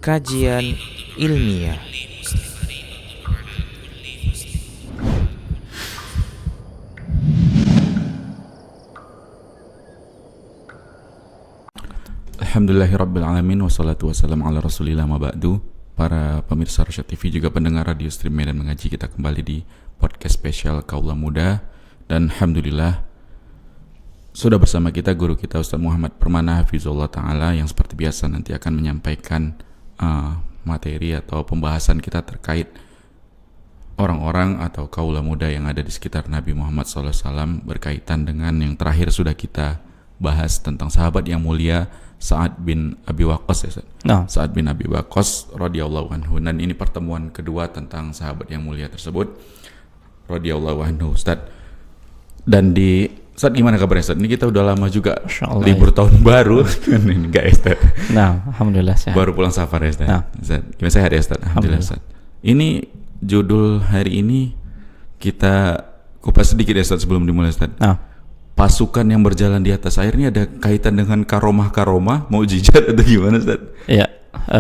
Kajian ilmiah. Alhamdulillahirrabbilalamin. Wassalatu wassalamu ala rasulillah ma ba'du. Para pemirsa Rosyad TV, juga pendengar radio stream Medan Mengaji, kita kembali di podcast spesial Kaula Muda. Dan Alhamdulillah sudah bersama kita guru kita Ustaz Muhammad Permana Hafizullah Ta'ala, yang seperti biasa nanti akan menyampaikan materi atau pembahasan kita terkait orang-orang atau kaula muda yang ada di sekitar Nabi Muhammad SAW, berkaitan dengan yang terakhir sudah kita bahas tentang sahabat yang mulia Sa'ad bin Abi Waqqas, ya Ustaz? Sa'ad bin Abi Waqqas radhiyallahu anhu. Dan ini pertemuan kedua tentang sahabat yang mulia tersebut radhiyallahu anhu, Ustaz. Dan di Ustaz, gimana kabarnya Ustaz? Ini kita udah lama juga libur tahun baru. Enggak ya Ustaz? Alhamdulillah sehat. Baru pulang safar ya Ustaz? Ustaz, gimana sehat ya Ustaz? Alhamdulillah Ustaz. Ini judul hari ini kita kupas sedikit ya Ustaz sebelum dimulai Ustaz. Pasukan yang berjalan di atas air ini ada kaitan dengan karomah-karomah, mukjizat atau gimana Ustaz? Iya,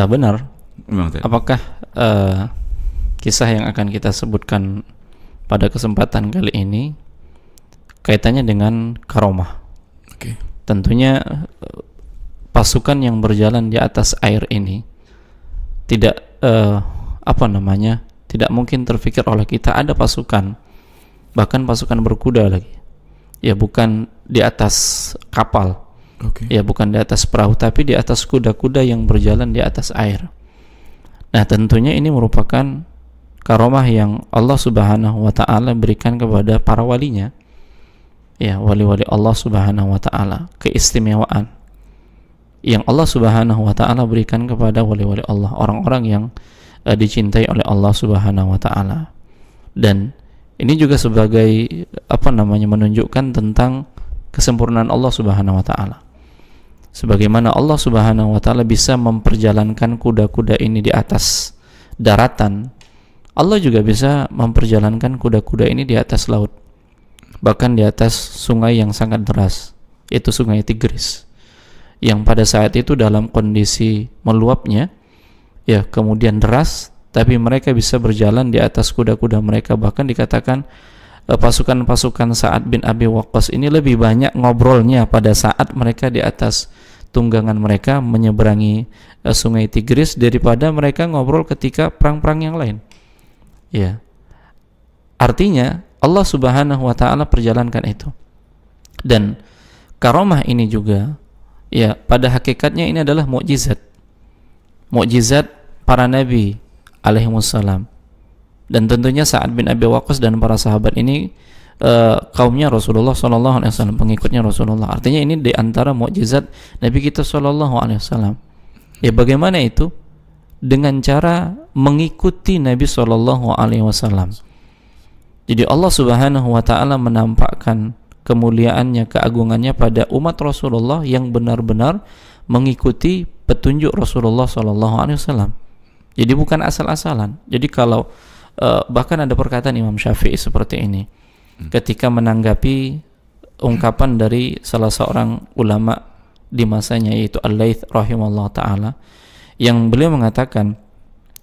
benar. Memang Ustaz. Apakah kisah yang akan kita sebutkan pada kesempatan kali ini kaitannya dengan karomah? Oke. Tentunya pasukan yang berjalan di atas air ini tidak tidak mungkin terfikir oleh kita ada pasukan, bahkan pasukan berkuda lagi. Ya, bukan di atas kapal, ya bukan di atas perahu, tapi di atas kuda-kuda yang berjalan di atas air. Nah, tentunya ini merupakan karomah yang Allah Subhanahu wa Ta'ala berikan kepada para walinya, ya, wali-wali Allah Subhanahu wa Ta'ala. Keistimewaan yang Allah Subhanahu wa Ta'ala berikan kepada wali-wali Allah, orang-orang yang dicintai oleh Allah Subhanahu wa Ta'ala. Dan ini juga sebagai menunjukkan tentang kesempurnaan Allah Subhanahu wa Ta'ala. Sebagaimana Allah Subhanahu wa Ta'ala bisa memperjalankan kuda-kuda ini di atas daratan, Allah juga bisa memperjalankan kuda-kuda ini di atas laut, bahkan di atas sungai yang sangat deras, yaitu sungai Tigris, yang pada saat itu dalam kondisi meluapnya, ya, kemudian deras, tapi mereka bisa berjalan di atas kuda-kuda mereka. Bahkan dikatakan pasukan-pasukan Sa'ad bin Abi Waqqas ini lebih banyak ngobrolnya pada saat mereka di atas tunggangan mereka menyeberangi sungai Tigris daripada mereka ngobrol ketika perang-perang yang lain. Ya, artinya Allah Subhanahu wa Ta'ala perjalankan itu. Dan karomah ini juga, ya, pada hakikatnya ini adalah mukjizat para nabi alaihimussalam. Dan tentunya Sa'ad bin Abi Waqqas dan para sahabat ini kaumnya Rasulullah SAW, pengikutnya Rasulullah. Artinya ini di antara mukjizat Nabi kita SAW. Ya, bagaimana itu? Dengan cara mengikuti Nabi SAW. Jadi Allah Subhanahu wa Ta'ala menampakkan kemuliaannya, keagungannya pada umat Rasulullah yang benar-benar mengikuti petunjuk Rasulullah SAW. Jadi bukan asal-asalan. Jadi kalau bahkan ada perkataan Imam Syafi'i seperti ini ketika menanggapi ungkapan dari salah seorang ulama di masanya, yaitu Al-Laits rahimahullah ta'ala, yang beliau mengatakan,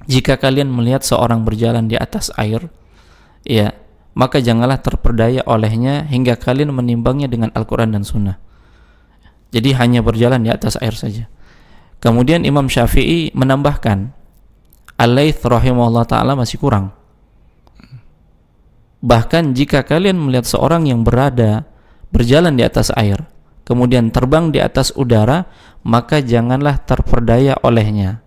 jika kalian melihat seorang berjalan di atas air, ya, maka janganlah terperdaya olehnya hingga kalian menimbangnya dengan Al-Quran dan Sunnah. Jadi hanya berjalan di atas air saja. Kemudian Imam Syafi'i menambahkan, Al-Laits rahimahullah ta'ala masih kurang. Bahkan jika kalian melihat seorang yang berjalan di atas air, kemudian terbang di atas udara, maka janganlah terperdaya olehnya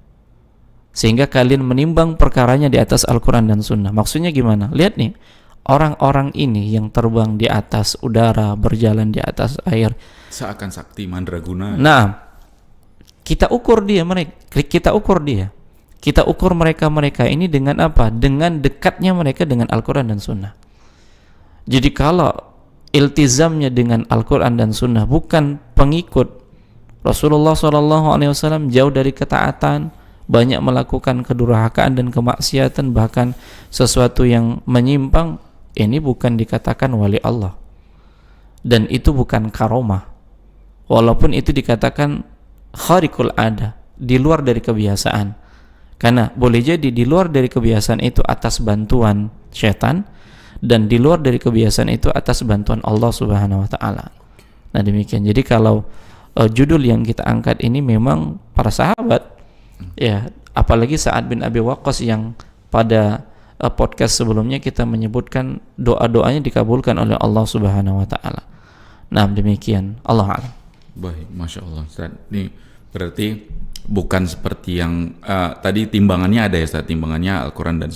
sehingga kalian menimbang perkaranya di atas Al-Quran dan Sunnah. Maksudnya gimana? Lihat nih, orang-orang ini yang terbang di atas udara, berjalan di atas air, seakan sakti mandraguna. Nah, kita ukur dia. Kita ukur mereka ini dengan apa? Dengan dekatnya mereka dengan Al-Quran dan Sunnah. Jadi kalau iltizamnya dengan Al-Quran dan Sunnah, bukan pengikut Rasulullah SAW, jauh dari ketaatan, banyak melakukan kedurhakaan dan kemaksiatan, bahkan sesuatu yang menyimpang, ini bukan dikatakan wali Allah. Dan itu bukan karomah. Walaupun itu dikatakan khariqul ada, di luar dari kebiasaan. Karena boleh jadi di luar dari kebiasaan itu atas bantuan syaitan, dan di luar dari kebiasaan itu atas bantuan Allah Subhanahu wa taala. Nah, demikian. Jadi kalau judul yang kita angkat ini memang para sahabat, ya, apalagi Sa'ad bin Abi Waqqas yang pada podcast sebelumnya kita menyebutkan doa-doanya dikabulkan oleh Allah Subhanahu wa taala. Nah, demikian. Allah a'lam. Baik, Masya Allah Ustaz. Ini berarti bukan seperti yang tadi timbangannya ada ya Ustaz, timbangannya Al-Quran dan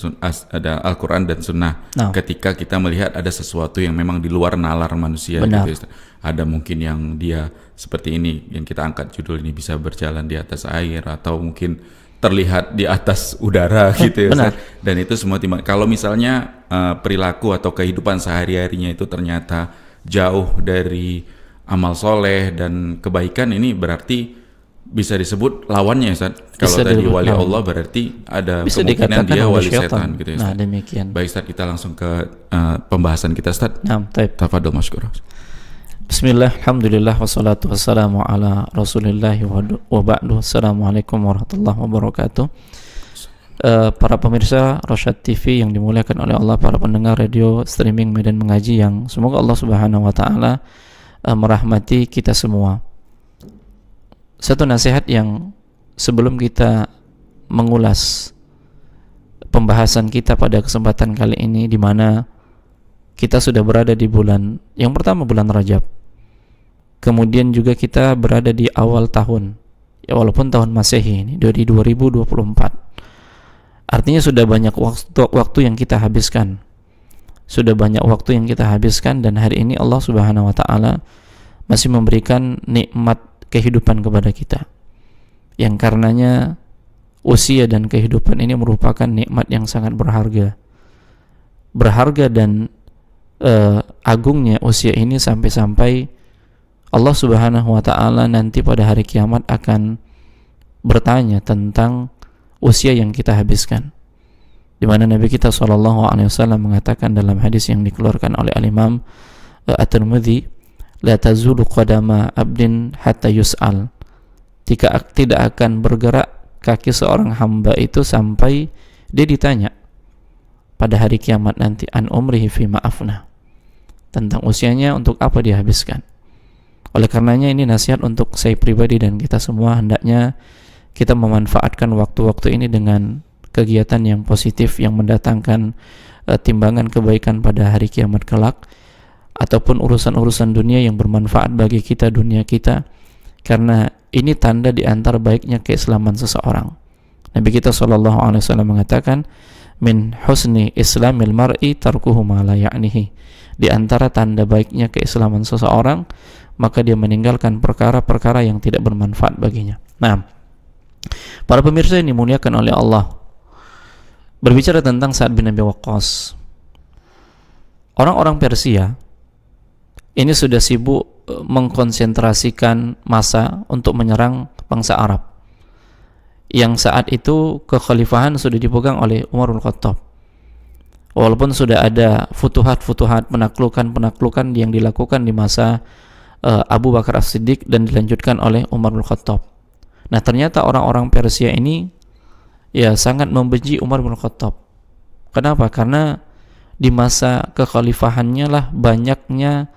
ada Al-Quran dan Sunnah. Ketika kita melihat ada sesuatu yang memang di luar nalar manusia gitu ya Ustaz. Ada mungkin yang dia seperti ini, yang kita angkat judul ini, bisa berjalan di atas air atau mungkin terlihat di atas udara gitu ya Ustaz. Dan itu semua timbang. Kalau misalnya perilaku atau kehidupan sehari-harinya itu ternyata jauh dari amal soleh dan kebaikan, ini berarti bisa disebut lawannya Ustaz. Kalau tadi wali Allah berarti ada bisa kemungkinan dia wali setan gitu ya Ustaz. Nah, demikian. Baik Ustaz, kita langsung ke pembahasan kita Ustaz. Tafadhol masykur. Bismillah, alhamdulillah, wassalatu wassalamu ala rasulillahi wa ba'du. Assalamualaikum warahmatullahi wabarakatuh. Para pemirsa Rosyad TV yang dimuliakan oleh Allah, para pendengar radio streaming Medan Mengaji yang semoga Allah Subhanahu wa taala merahmati kita semua. Satu nasihat yang sebelum kita mengulas pembahasan kita pada kesempatan kali ini, di mana kita sudah berada di bulan yang pertama, bulan Rajab. Kemudian juga kita berada di awal tahun, ya, walaupun tahun Masehi ini dari 2024. Artinya sudah banyak waktu yang kita habiskan. Sudah banyak waktu yang kita habiskan, dan hari ini Allah Subhanahu wa taala masih memberikan nikmat kehidupan kepada kita, yang karenanya usia dan kehidupan ini merupakan nikmat yang sangat berharga dan agungnya usia ini sampai-sampai Allah Subhanahu wa taala nanti pada hari kiamat akan bertanya tentang usia yang kita habiskan, di mana Nabi kita SAW mengatakan dalam hadis yang dikeluarkan oleh Al-Imam At-Tirmidzi, la tazulu qadama abdin hatta yus'al, tidak akan bergerak kaki seorang hamba itu sampai dia ditanya pada hari kiamat nanti an umrihi fima afna, tentang usianya untuk apa dia habiskan. Oleh karenanya ini nasihat untuk saya pribadi dan kita semua, hendaknya kita memanfaatkan waktu-waktu ini dengan kegiatan yang positif yang mendatangkan timbangan kebaikan pada hari kiamat kelak, ataupun urusan-urusan dunia yang bermanfaat bagi kita, dunia kita, karena ini tanda di antara baiknya keislaman seseorang. Nabi kita SAW mengatakan, min husni islamil mar'i tarkuhu ma la ya'nihi, di antara tanda baiknya keislaman seseorang maka dia meninggalkan perkara-perkara yang tidak bermanfaat baginya. Nah, para pemirsa yang dimuliakan oleh Allah, berbicara tentang Sa'ad bin Abi Waqqas, orang-orang Persia ini sudah sibuk mengkonsentrasikan masa untuk menyerang bangsa Arab, yang saat itu kekhalifahan sudah dipegang oleh Umar bin Khattab. Walaupun sudah ada futuhat-futuhat, penaklukan yang dilakukan di masa Abu Bakar As-Siddiq dan dilanjutkan oleh Umar bin Khattab. Nah, ternyata orang-orang Persia ini ya sangat membenci Umar bin Khattab. Kenapa? Karena di masa kekhalifahannya lah banyaknya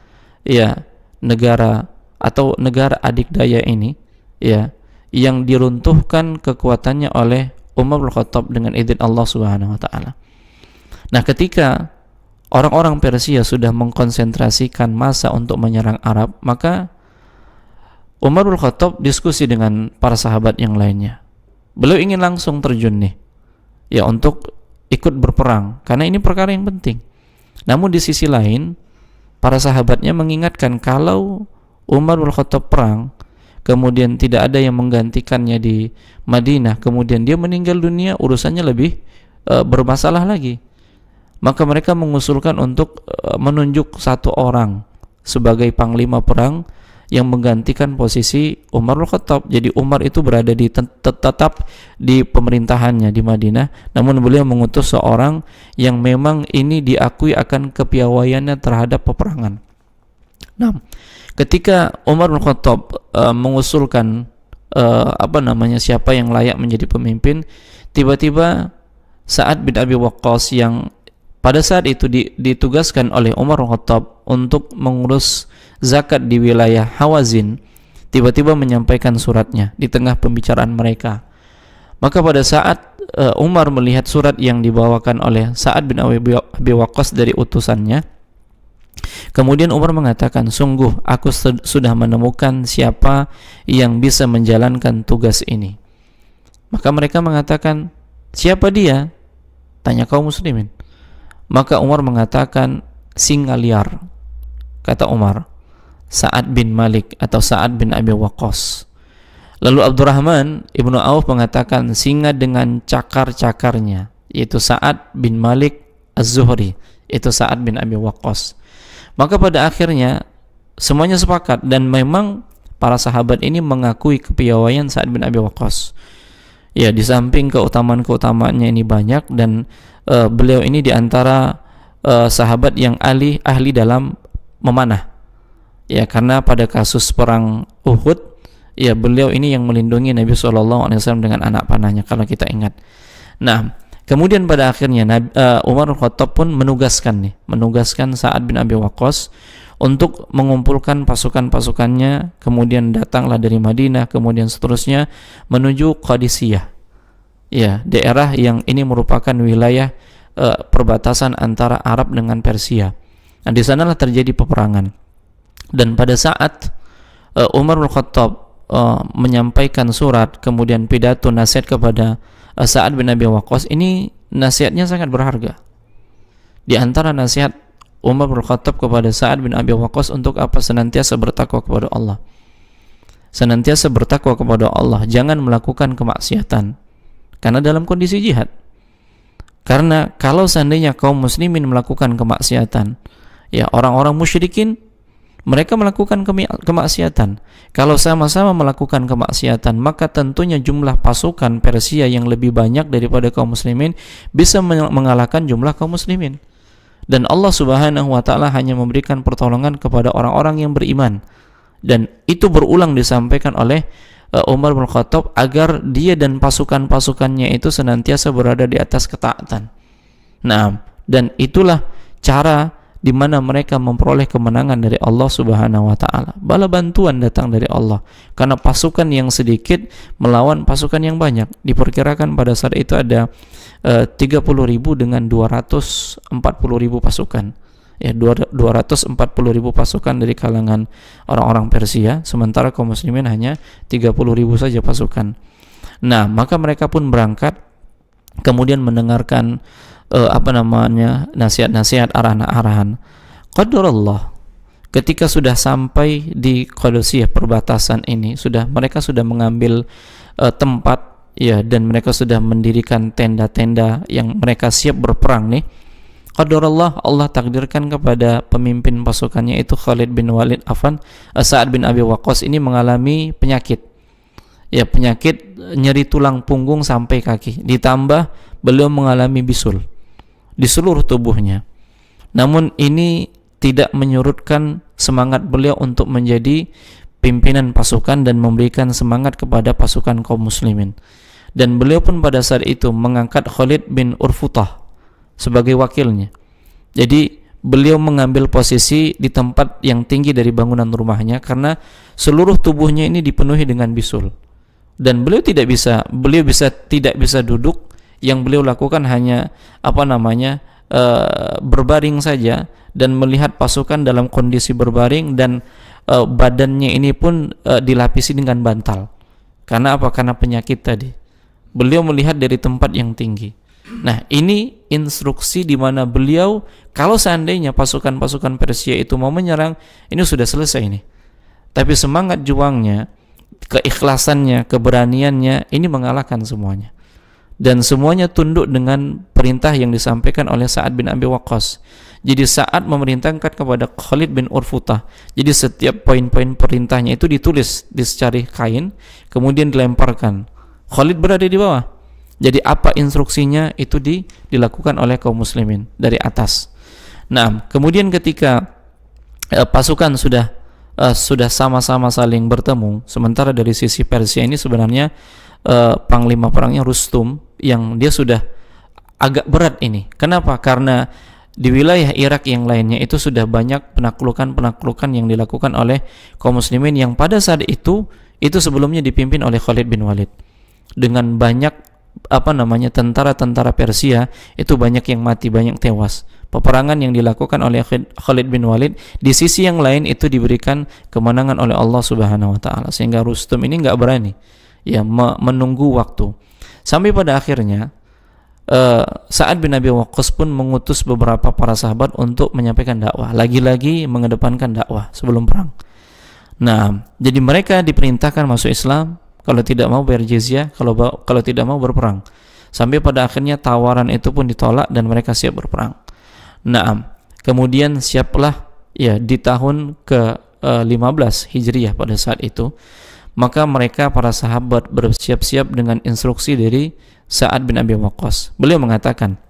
ya negara atau negara adikdaya ini ya yang diruntuhkan kekuatannya oleh Umar bin Khattab dengan izin Allah Subhanahu wa taala. Nah, ketika orang-orang Persia sudah mengkonsentrasikan masa untuk menyerang Arab, maka Umar bin Khattab diskusi dengan para sahabat yang lainnya. Beliau ingin langsung terjun nih ya untuk ikut berperang karena ini perkara yang penting. Namun di sisi lain para sahabatnya mengingatkan kalau Umar bin Khattab perang, kemudian tidak ada yang menggantikannya di Madinah, kemudian dia meninggal dunia, urusannya lebih bermasalah lagi. Maka mereka mengusulkan untuk menunjuk satu orang sebagai panglima perang yang menggantikan posisi Umar bin Khattab. Jadi Umar itu berada tetap di pemerintahannya di Madinah, namun beliau mengutus seorang yang memang ini diakui akan kepiawaiannya terhadap peperangan. Nah, ketika Umar bin Khattab mengusulkan siapa yang layak menjadi pemimpin. Tiba-tiba Sa'ad bin Abi Waqqas yang pada saat itu ditugaskan oleh Umar bin Khattab untuk mengurus zakat di wilayah Hawazin, tiba-tiba menyampaikan suratnya di tengah pembicaraan mereka. Maka pada saat Umar melihat surat yang dibawakan oleh Sa'ad bin Abi Waqqas dari utusannya, kemudian Umar mengatakan, sungguh aku sudah menemukan siapa yang bisa menjalankan tugas ini. Maka mereka mengatakan, siapa dia? Tanya kaum muslimin. Maka Umar mengatakan, singa liar. Kata Umar, Sa'ad bin Malik atau Sa'ad bin Abi Waqqas. Lalu Abdurrahman ibnu Auf mengatakan, singa dengan cakar-cakarnya, yaitu Sa'ad bin Malik Az-Zuhri, itu Sa'ad bin Abi Waqqas. Maka pada akhirnya semuanya sepakat, dan memang para sahabat ini mengakui kepiawaian Sa'ad bin Abi Waqqas. Ya, di samping keutamaan-keutamaannya ini banyak, dan beliau ini diantara sahabat yang ahli dalam memanah. Ya, karena pada kasus perang Uhud, ya beliau ini yang melindungi Nabi SAW dengan anak panahnya, kalau kita ingat. Nah, kemudian pada akhirnya Umar bin Khattab pun menugaskan Sa'ad bin Abi Waqqas untuk mengumpulkan pasukan-pasukannya, kemudian datanglah dari Madinah, kemudian seterusnya menuju Qadisiyah, ya, daerah yang ini merupakan wilayah perbatasan antara Arab dengan Persia. Nah, di sanalah terjadi peperangan. Dan pada saat Umar bin Khattab menyampaikan surat, kemudian pidato nasihat kepada Sa'ad bin Abi Waqqas, ini nasihatnya sangat berharga. Di antara nasihat Umar bin Khattab kepada Sa'ad bin Abi Waqqas untuk apa? Senantiasa bertakwa kepada Allah. Senantiasa bertakwa kepada Allah, jangan melakukan kemaksiatan. Karena dalam kondisi jihad. Karena kalau seandainya kaum muslimin melakukan kemaksiatan, ya orang-orang musyrikin mereka melakukan kemaksiatan. Kalau sama-sama melakukan kemaksiatan, maka tentunya jumlah pasukan Persia yang lebih banyak daripada kaum muslimin bisa mengalahkan jumlah kaum muslimin. Dan Allah Subhanahu wa ta'ala hanya memberikan pertolongan kepada orang-orang yang beriman. Dan itu berulang disampaikan oleh Umar bin Khattab agar dia dan pasukan-pasukannya itu senantiasa berada di atas ketaatan. Nah, dan itulah cara di mana mereka memperoleh kemenangan dari Allah Subhanahu wa ta'ala. Bala bantuan datang dari Allah, karena pasukan yang sedikit melawan pasukan yang banyak. Diperkirakan pada saat itu ada 30.000 dengan 240.000 pasukan. Ya, 240.000 pasukan dari kalangan orang-orang Persia, sementara kaum muslimin hanya 30.000 saja pasukan. Nah, maka mereka pun berangkat, kemudian mendengarkan nasihat-nasihat, arahan-arahan. Qadarullah, ketika sudah sampai di Qadisiyah, perbatasan ini, mereka sudah mengambil tempat, ya, dan mereka sudah mendirikan tenda-tenda yang mereka siap berperang nih. Qadarullah, Allah takdirkan kepada pemimpin pasukannya itu Khalid bin Walid, Sa'ad bin Abi Waqqas ini mengalami penyakit. Ya, penyakit nyeri tulang punggung sampai kaki. Ditambah beliau mengalami bisul di seluruh tubuhnya. Namun ini tidak menyurutkan semangat beliau untuk menjadi pimpinan pasukan dan memberikan semangat kepada pasukan kaum muslimin. Dan beliau pun pada saat itu mengangkat Khalid bin Urfutah sebagai wakilnya. Jadi beliau mengambil posisi di tempat yang tinggi dari bangunan rumahnya karena seluruh tubuhnya ini dipenuhi dengan bisul. Dan beliau tidak bisa duduk. Yang beliau lakukan hanya berbaring saja dan melihat pasukan dalam kondisi berbaring, dan badannya ini pun dilapisi dengan bantal. Karena apa? Karena penyakit tadi. Beliau melihat dari tempat yang tinggi. Nah, ini instruksi di mana beliau, kalau seandainya pasukan-pasukan Persia itu mau menyerang, ini sudah selesai ini. Tapi semangat juangnya, keikhlasannya, keberaniannya, ini mengalahkan semuanya. Dan semuanya tunduk dengan perintah yang disampaikan oleh Sa'ad bin Abi Waqqas. Jadi Sa'ad memerintahkan kepada Khalid bin Urfutah. Jadi setiap poin-poin perintahnya itu ditulis di secari kain, kemudian dilemparkan. Khalid berada di bawah. Jadi apa instruksinya itu dilakukan oleh kaum muslimin dari atas. Nah, kemudian ketika pasukan sudah sudah sama-sama saling bertemu. Sementara dari sisi Persia ini sebenarnya panglima perangnya Rustum, yang dia sudah agak berat ini. Kenapa? Karena di wilayah Irak yang lainnya itu sudah banyak penaklukan yang dilakukan oleh kaum muslimin yang pada saat itu sebelumnya dipimpin oleh Khalid bin Walid. Dengan banyak tentara-tentara Persia itu banyak yang mati, banyak tewas. Peperangan yang dilakukan oleh Khalid bin Walid di sisi yang lain itu diberikan kemenangan oleh Allah Subhanahu wa taala, sehingga Rustum ini enggak berani menunggu waktu. Sampai pada akhirnya Sa'ad bin Abi Waqqas pun mengutus beberapa para sahabat untuk menyampaikan dakwah, lagi-lagi mengedepankan dakwah sebelum perang. Nah, jadi mereka diperintahkan masuk Islam, kalau tidak mau bayar jizyah, kalau tidak mau berperang. Sampai pada akhirnya tawaran itu pun ditolak dan mereka siap berperang. Nah, kemudian siaplah di tahun ke-15 Hijriah pada saat itu, maka mereka para sahabat bersiap-siap dengan instruksi dari Sa'ad bin Abi Waqqas. Beliau mengatakan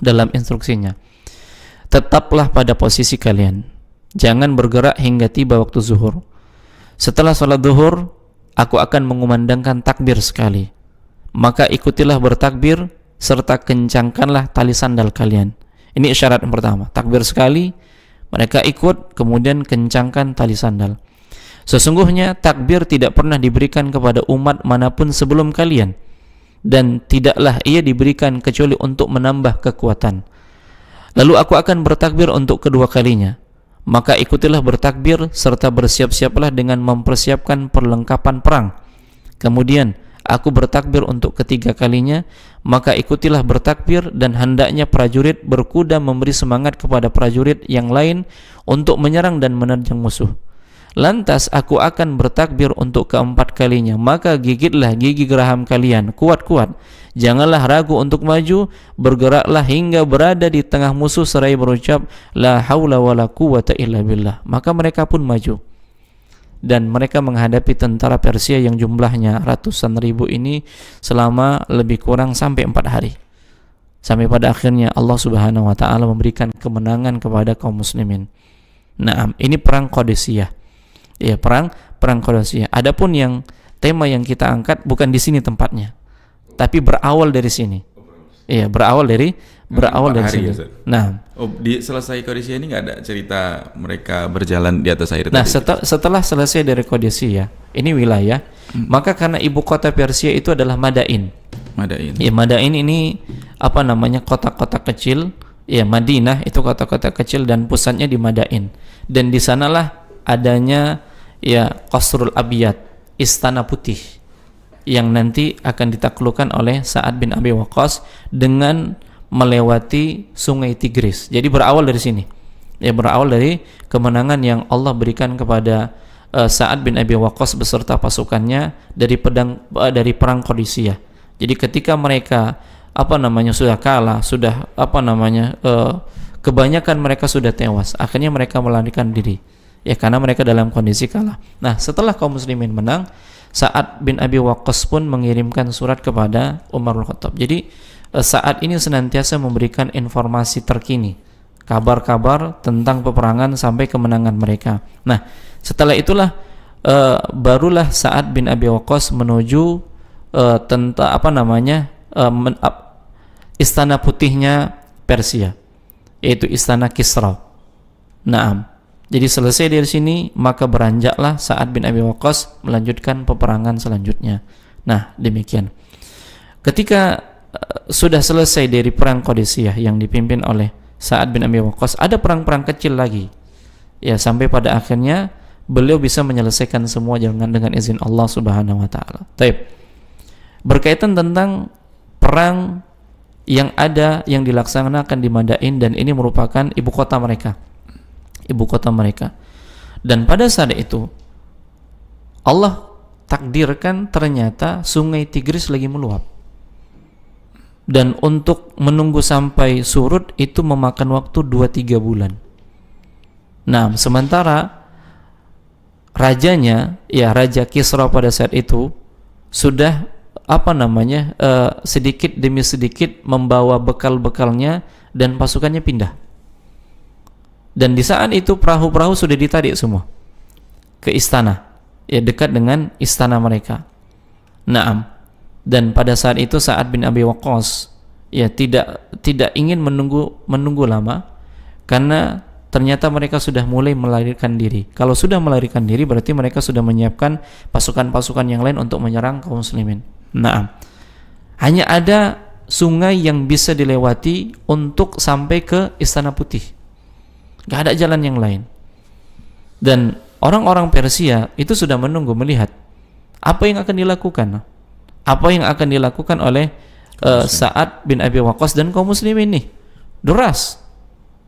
dalam instruksinya, tetaplah pada posisi kalian, jangan bergerak hingga tiba waktu zuhur. Setelah sholat zuhur, aku akan mengumandangkan takbir sekali, maka ikutilah bertakbir serta kencangkanlah tali sandal kalian. Ini isyarat yang pertama, takbir sekali, mereka ikut, kemudian kencangkan tali sandal. Sesungguhnya takbir tidak pernah diberikan kepada umat manapun sebelum kalian, dan tidaklah ia diberikan kecuali untuk menambah kekuatan. Lalu aku akan bertakbir untuk kedua kalinya, maka ikutilah bertakbir serta bersiap-siaplah dengan mempersiapkan perlengkapan perang. Kemudian aku bertakbir untuk ketiga kalinya, maka ikutilah bertakbir, dan hendaknya prajurit berkuda memberi semangat kepada prajurit yang lain untuk menyerang dan menerjang musuh. Lantas aku akan bertakbir untuk keempat kalinya, maka gigitlah gigi geraham kalian kuat-kuat, janganlah ragu untuk maju, bergeraklah hingga berada di tengah musuh seraya berucap la haula wala quwata illa billah. Maka mereka pun maju, dan mereka menghadapi tentara Persia yang jumlahnya ratusan ribu ini selama lebih kurang sampai 4 hari. Sampai pada akhirnya Allah Subhanahu wa taala memberikan kemenangan kepada kaum muslimin. Nah, ini perang Qadisiyah. Ya, perang Qadisiyah. Adapun yang tema yang kita angkat bukan di sini tempatnya, tapi berawal dari sini. Iya, berawal dari sini. Ya, nah, di selesai Qadisiyah ini nggak ada cerita mereka berjalan di atas air. Nah, setelah selesai dari Qadisiyah, ini wilayah, maka karena ibu kota Persia itu adalah Madain. Ya, Madain ini kota-kota kecil. Ya, Madinah itu kota-kota kecil dan pusatnya di Madain. Dan di sanalah adanya Qasrul Abiyad, istana putih, yang nanti akan ditaklukkan oleh Sa'ad bin Abi Waqqas dengan melewati sungai Tigris. Jadi berawal dari sini. Ya, berawal dari kemenangan yang Allah berikan kepada Sa'ad bin Abi Waqqas beserta pasukannya dari perang Qadisiyah. Jadi ketika mereka sudah kalah, kebanyakan mereka sudah tewas, akhirnya mereka melarikan diri. Ya, karena mereka dalam kondisi kalah. Nah, setelah kaum muslimin menang, Sa'ad bin Abi Waqqas pun mengirimkan surat kepada Umar bin Khattab. Jadi Sa'ad ini senantiasa memberikan informasi terkini, kabar-kabar tentang peperangan sampai kemenangan mereka. Nah, setelah itulah barulah Sa'ad bin Abi Waqqas menuju istana putihnya Persia, yaitu istana Kisra. Naam. Jadi selesai dari sini, maka beranjaklah Sa'ad bin Abi Waqqas melanjutkan peperangan selanjutnya. Nah, demikian. Ketika sudah selesai dari perang Qadisiyah yang dipimpin oleh Sa'ad bin Abi Waqqas, ada perang-perang kecil lagi. Ya, sampai pada akhirnya beliau bisa menyelesaikan semua dengan izin Allah Subhanahu wa taala. Baik. Berkaitan tentang perang yang dilaksanakan di Madain, dan ini merupakan ibu kota mereka. Dan pada saat itu Allah takdirkan ternyata sungai Tigris lagi meluap, dan untuk menunggu sampai surut itu memakan waktu 2-3 bulan. Nah, sementara rajanya, Raja Kisra pada saat itu sudah sedikit demi sedikit membawa bekal-bekalnya dan pasukannya pindah. Dan di saat itu perahu-perahu sudah ditarik semua. ke istana, ya dekat dengan istana mereka. Naam. Dan pada saat itu Sa'ad bin Abi Waqqas ya tidak ingin menunggu lama, karena ternyata mereka sudah mulai melarikan diri. Kalau sudah melarikan diri berarti mereka sudah menyiapkan pasukan-pasukan yang lain untuk menyerang kaum muslimin. Naam. Hanya ada sungai yang bisa dilewati untuk sampai ke Istana Putih. Gak ada jalan yang lain. Dan orang-orang Persia itu sudah menunggu melihat apa yang akan dilakukan. Apa yang akan dilakukan oleh Sa'ad bin Abi Waqqas dan kaum muslimin ini. Deras.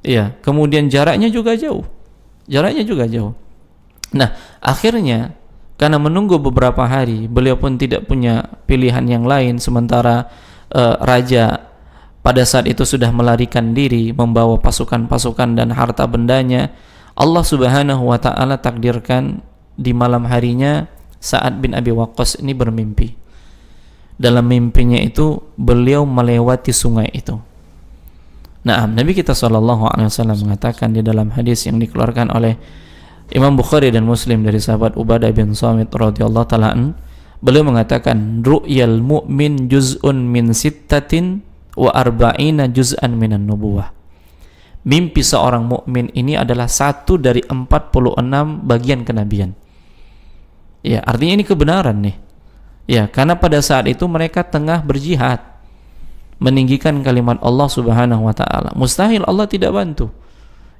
Ya, kemudian jaraknya juga jauh. Nah, akhirnya karena menunggu beberapa hari, beliau pun tidak punya pilihan yang lain, sementara raja pada saat itu sudah melarikan diri membawa pasukan-pasukan dan harta bendanya. Allah Subhanahu wa taala takdirkan di malam harinya Sa'ad bin Abi Waqqas ini bermimpi. Dalam mimpinya itu beliau melewati sungai itu. Nah, Nabi kita SAW mengatakan di dalam hadis yang dikeluarkan oleh Imam Bukhari dan Muslim dari sahabat Ubadah bin Samit radhiyallahu ta'ala an, beliau mengatakan ru'yal mu'min juz'un min sittatin wa arba'ina juz'an minan nubuwah. Mimpi seorang mukmin ini adalah 1 dari 46 bagian kenabian. Ya, artinya ini kebenaran nih. Ya, karena pada saat itu mereka tengah berjihad meninggikan kalimat Allah Subhanahu wa taala. Mustahil Allah tidak bantu.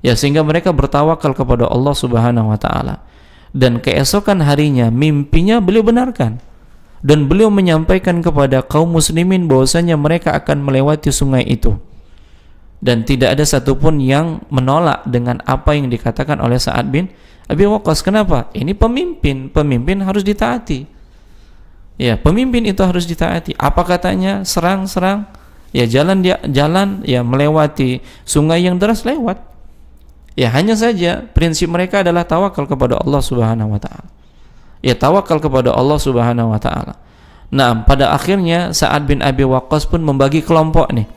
Ya, sehingga mereka bertawakal kepada Allah Subhanahu wa taala. Dan keesokan harinya mimpinya beliau benarkan. Dan beliau menyampaikan kepada kaum muslimin bahwasanya mereka akan melewati sungai itu. Dan tidak ada satupun yang menolak dengan apa yang dikatakan oleh Sa'ad bin Abi Waqqas. Kenapa? Ini pemimpin harus ditaati. Ya, pemimpin itu harus ditaati. Apa katanya? Serang. Ya, jalan ya melewati sungai yang deras lewat. Ya, hanya saja prinsip mereka adalah tawakal kepada Allah Subhanahu wa taala. Ya, tawakal kepada Allah Subhanahu wa taala. Nah, pada akhirnya Sa'ad bin Abi Waqqas pun membagi kelompok nih.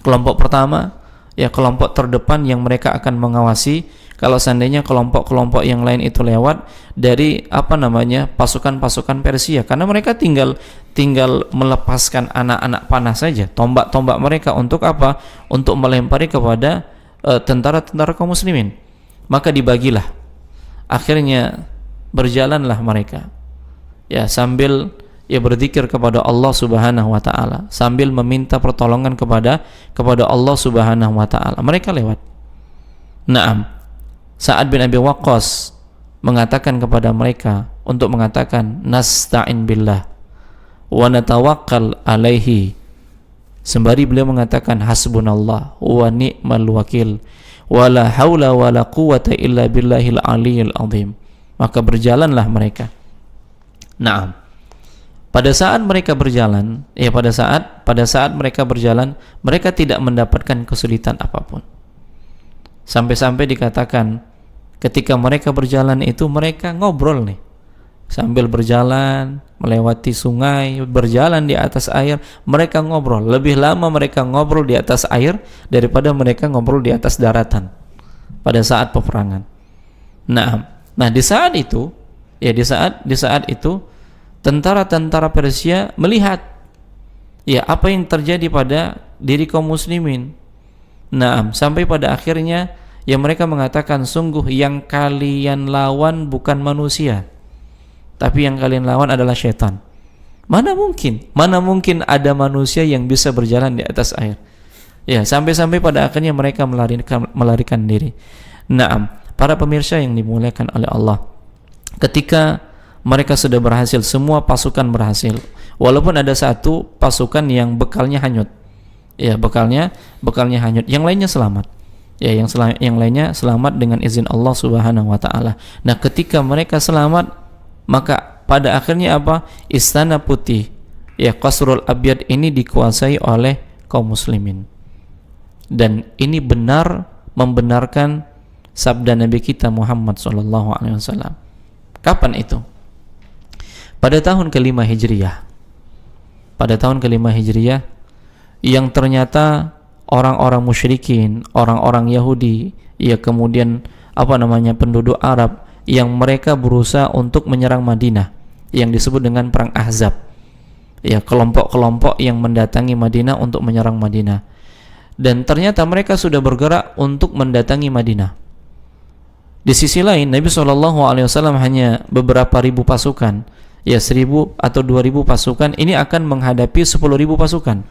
Kelompok pertama, ya kelompok terdepan yang mereka akan mengawasi kalau seandainya kelompok-kelompok yang lain itu lewat dari pasukan-pasukan Persia, karena mereka tinggal melepaskan anak-anak panah saja, tombak-tombak mereka untuk apa? Untuk melempari kepada tentara-tentara kaum muslimin. Maka dibagilah. Akhirnya berjalanlah mereka. Ya, sambil berzikir kepada Allah Subhanahu wa taala, sambil meminta pertolongan kepada Allah Subhanahu wa taala. Mereka lewat. Naam. Sa'ad bin Abi Waqqas mengatakan kepada mereka untuk mengatakan nasta'in billah wa natawakkal alaihi, sembari beliau mengatakan hasbunallah wa ni'mal wakil wa la haula wa la quwwata illa billahil aliyil azim. Maka berjalanlah mereka. Naam. Pada saat mereka berjalan, mereka tidak mendapatkan kesulitan apapun. Sampai-sampai dikatakan ketika mereka berjalan itu mereka ngobrol nih. Sambil berjalan, melewati sungai, berjalan di atas air, mereka ngobrol. Lebih lama mereka ngobrol di atas air daripada mereka ngobrol di atas daratan pada saat peperangan. Nah, di saat itu tentara-tentara Persia melihat apa yang terjadi pada diri kaum muslimin. Sampai pada akhirnya mereka mengatakan, sungguh yang kalian lawan bukan manusia, tapi yang kalian lawan adalah syaitan. Mana mungkin ada manusia yang bisa berjalan di atas air. Ya, sampai pada akhirnya mereka melarikan diri. Para pemirsa yang dimuliakan oleh Allah, ketika mereka sudah berhasil, semua pasukan berhasil, walaupun ada satu pasukan yang bekalnya hanyut. Ya, bekalnya hanyut, yang lainnya selamat. Ya, yang lainnya selamat dengan izin Allah Subhanahu wa taala. Nah, ketika mereka selamat, maka pada akhirnya apa? Istana Putih, ya Qasrul Abyad ini dikuasai oleh kaum muslimin. Dan ini membenarkan sabda Nabi kita Muhammad sallallahu alaihi wasallam. Kapan itu? Pada tahun ke-5 Hijriah. Pada tahun ke-5 Hijriah, yang ternyata orang-orang musyrikin, orang-orang Yahudi, kemudian penduduk Arab yang mereka berusaha untuk menyerang Madinah, yang disebut dengan perang Ahzab. Ya, kelompok-kelompok yang mendatangi Madinah untuk menyerang Madinah. Dan ternyata mereka sudah bergerak untuk mendatangi Madinah. Di sisi lain, Nabi SAW hanya beberapa ribu pasukan, ya 1.000 atau 2.000 pasukan, ini akan menghadapi 10.000 pasukan.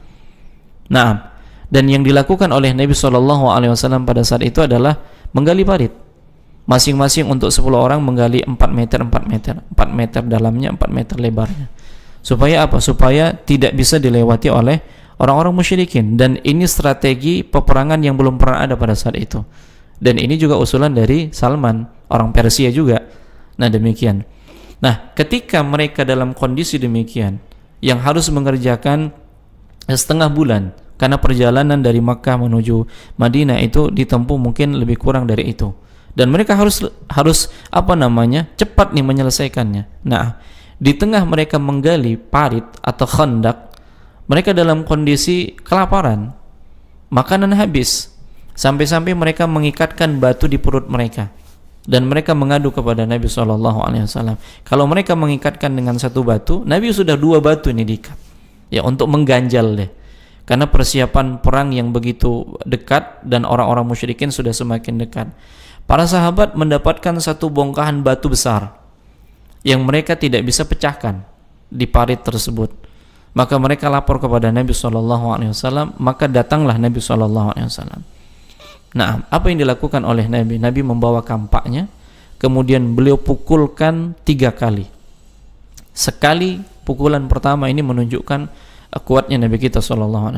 Nah, dan yang dilakukan oleh Nabi SAW pada saat itu adalah menggali parit. Masing-masing untuk 10 orang menggali 4 meter, 4 meter dalamnya, 4 meter lebarnya. Supaya apa? Supaya tidak bisa dilewati oleh orang-orang musyrikin. Dan ini strategi peperangan yang belum pernah ada pada saat itu. Dan ini juga usulan dari Salman, orang Persia juga. Nah, demikian. Nah, ketika mereka dalam kondisi demikian, yang harus mengerjakan setengah bulan, karena perjalanan dari Makkah menuju Madinah itu ditempuh mungkin lebih kurang dari itu. Dan mereka harus cepat nih menyelesaikannya. Nah, di tengah mereka menggali parit atau khandak, mereka dalam kondisi kelaparan, makanan habis, sampai-sampai mereka mengikatkan batu di perut mereka, dan mereka mengadu kepada Nabi SAW. Kalau mereka mengikatkan dengan satu batu, Nabi sudah 2 batu ini diikat, ya, untuk mengganjal deh, karena persiapan perang yang begitu dekat dan orang-orang musyrikin sudah semakin dekat. Para sahabat mendapatkan satu bongkahan batu besar yang mereka tidak bisa pecahkan di parit tersebut. Maka mereka lapor kepada Nabi SAW, maka datanglah Nabi SAW. Nah, apa yang dilakukan oleh Nabi? Nabi membawa kampaknya, kemudian beliau pukulkan 3 kali. Sekali pukulan pertama ini menunjukkan kuatnya Nabi kita SAW.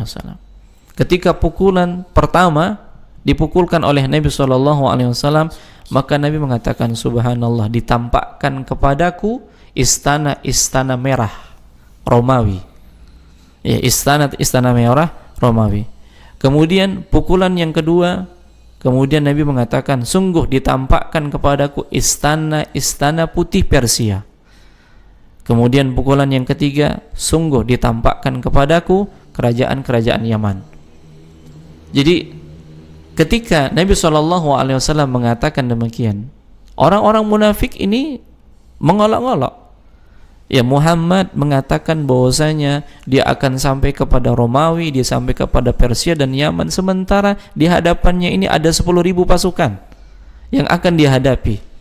Ketika pukulan pertama dipukulkan oleh Nabi SAW, maka Nabi mengatakan, subhanallah, ditampakkan kepadaku istana-istana merah Romawi, ya, istana merah Romawi. Kemudian pukulan yang kedua, kemudian Nabi mengatakan, sungguh ditampakkan kepadaku istana-istana putih Persia. Kemudian pukulan yang ketiga, sungguh ditampakkan kepadaku kerajaan-kerajaan Yaman. Jadi ketika Nabi SAW mengatakan demikian, orang-orang munafik ini mengolok-olok. Ya, Muhammad mengatakan bahwasanya dia akan sampai kepada Romawi, dia sampai kepada Persia dan Yaman, sementara di hadapannya ini ada 10.000 pasukan yang akan dihadapi.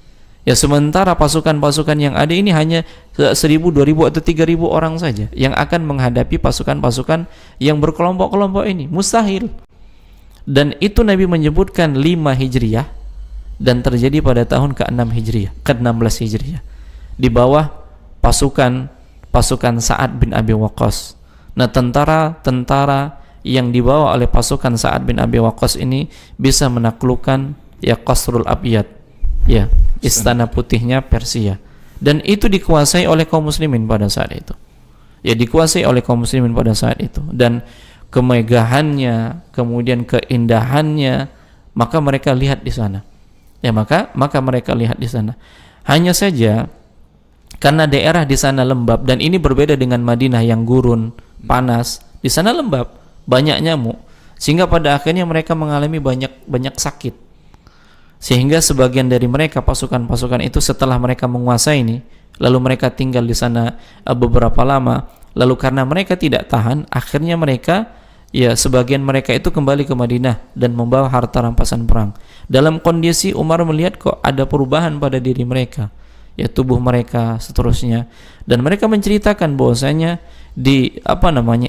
Ya, sementara pasukan-pasukan yang ada ini hanya 1.000, 2.000 atau 3.000 orang saja yang akan menghadapi pasukan-pasukan yang berkelompok-kelompok ini. Mustahil. Dan itu Nabi menyebutkan 5 Hijriyah dan terjadi pada tahun ke-6 Hijriyah, ke-16 Hijriyah, di bawah pasukan Sa'ad bin Abi Waqqas. Nah, tentara yang dibawa oleh pasukan Sa'ad bin Abi Waqqas ini bisa menaklukkan, ya, Qasrul Abyad, ya, istana putihnya Persia, dan itu dikuasai oleh kaum muslimin pada saat itu. Ya, dikuasai oleh kaum muslimin pada saat itu, dan kemegahannya, kemudian keindahannya, maka mereka lihat di sana. Ya, maka mereka lihat di sana. Hanya saja karena daerah di sana lembab, dan ini berbeda dengan Madinah yang gurun, panas. Di sana lembab, banyak nyamuk, sehingga pada akhirnya mereka mengalami banyak sakit. Sehingga sebagian dari mereka, pasukan-pasukan itu, setelah mereka menguasai ini, lalu mereka tinggal di sana beberapa lama, lalu karena mereka tidak tahan, akhirnya mereka, ya, sebagian mereka itu kembali ke Madinah dan membawa harta rampasan perang. Dalam kondisi Umar melihat kok ada perubahan pada diri mereka, ya, tubuh mereka, seterusnya, dan mereka menceritakan bahwasanya di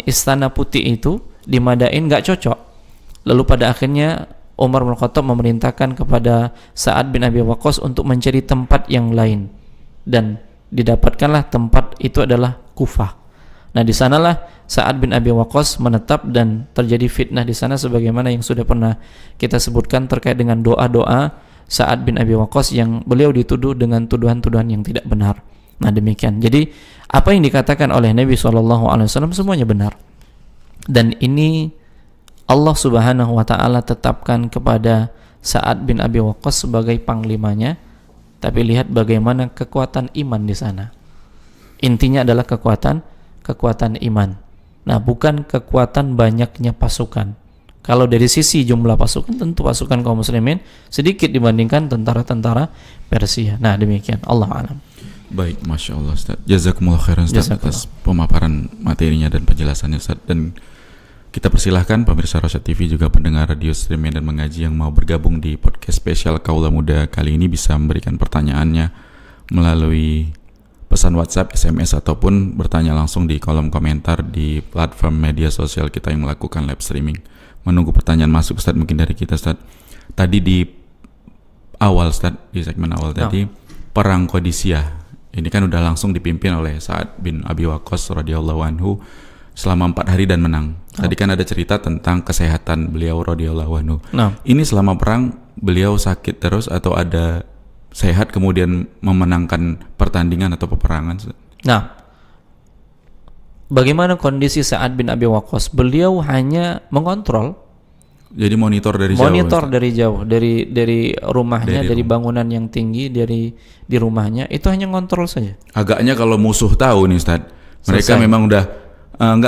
istana putih itu di Madain nggak cocok. Lalu pada akhirnya Umar bin Khattab memerintahkan kepada Sa'ad bin Abi Waqqas untuk mencari tempat yang lain, dan didapatkanlah tempat itu adalah Kufah. Nah, di sanalah Sa'ad bin Abi Waqqas menetap, dan terjadi fitnah di sana sebagaimana yang sudah pernah kita sebutkan terkait dengan doa-doa Sa'ad bin Abi Waqqas yang beliau dituduh dengan tuduhan-tuduhan yang tidak benar. Nah, demikian. Jadi apa yang dikatakan oleh Nabi SAW semuanya benar, dan ini Allah Subhanahu wa Ta'ala tetapkan kepada Sa'ad bin Abi Waqqas sebagai panglimanya. Tapi lihat bagaimana kekuatan iman di sana. Intinya adalah kekuatan iman. Nah, bukan kekuatan banyaknya pasukan. Kalau dari sisi jumlah pasukan, tentu pasukan kaum muslimin sedikit dibandingkan tentara-tentara Persia. Nah, demikian. Allah a'lam. Baik, Masya Allah Ustaz. Jazakumullah khairan Ustaz atas pemaparan materinya dan penjelasannya Ustaz. Dan kita persilahkan pemirsa Rosyad TV juga pendengar radio stream dan mengaji yang mau bergabung di podcast spesial Kaula Muda kali ini bisa memberikan pertanyaannya melalui pesan WhatsApp, SMS ataupun bertanya langsung di kolom komentar di platform media sosial kita yang melakukan live streaming. Menunggu pertanyaan masuk Ustaz mungkin dari kita Ustaz. Tadi di awal Ustaz, di segmen awal tadi perang Qadisiyah. Ini kan udah langsung dipimpin oleh Sa'ad bin Abi Waqqas radhiyallahu anhu selama 4 hari dan menang. Tadi kan ada cerita tentang kesehatan beliau radhiyallahu anhu. Ini selama perang beliau sakit terus atau ada sehat kemudian memenangkan pertandingan atau peperangan? Nah, bagaimana kondisi Sa'ad bin Abi Waqqas? Beliau hanya mengontrol. Jadi monitor dari jauh. Dari rumahnya, dari bangunan yang tinggi, di rumahnya itu hanya ngontrol saja. Agaknya kalau musuh tahu nih Ustaz, mereka memang udah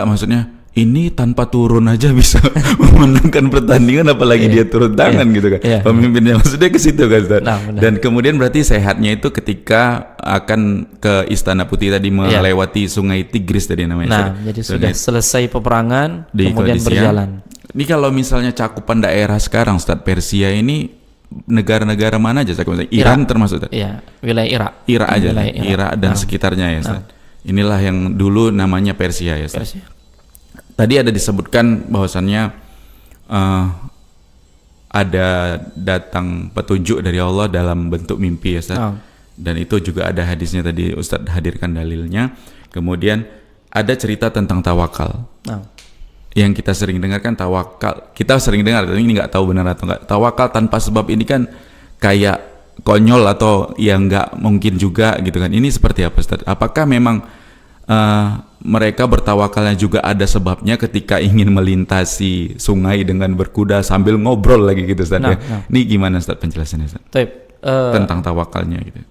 maksudnya ini tanpa turun aja bisa memenangkan pertandingan, apalagi dia turun tangan gitu kan. Pemimpinnya maksudnya ke situ kan Ustaz. Dan kemudian berarti sehatnya itu ketika akan ke Istana Putih tadi melewati Sungai Tigris tadi namanya. Jadi sudah selesai peperangan kemudian berjalan. Ini kalau misalnya cakupan daerah sekarang Ustaz, Persia ini negara-negara mana aja? Iran termasuk Ustaz? Iya, wilayah Irak. Irak aja, Irak dan sekitarnya ya Ustaz. Inilah yang dulu namanya Persia ya Ustaz. Tadi ada disebutkan bahwasannya ada datang petunjuk dari Allah dalam bentuk mimpi ya Ustaz. Dan itu juga ada hadisnya tadi Ustaz hadirkan dalilnya. Kemudian ada cerita tentang tawakal. Yang kita sering dengar kan tawakal. Kita sering dengar, tapi ini nggak tahu benar atau nggak. Tawakal tanpa sebab ini kan kayak konyol atau ya nggak mungkin juga gitu kan. Ini seperti apa Ustaz? Apakah memang mereka bertawakalnya juga ada sebabnya ketika ingin melintasi sungai dengan berkuda sambil ngobrol lagi gitu Ustaz? Ini gimana Ustaz penjelasannya Ustaz? Tentang tawakalnya gitu.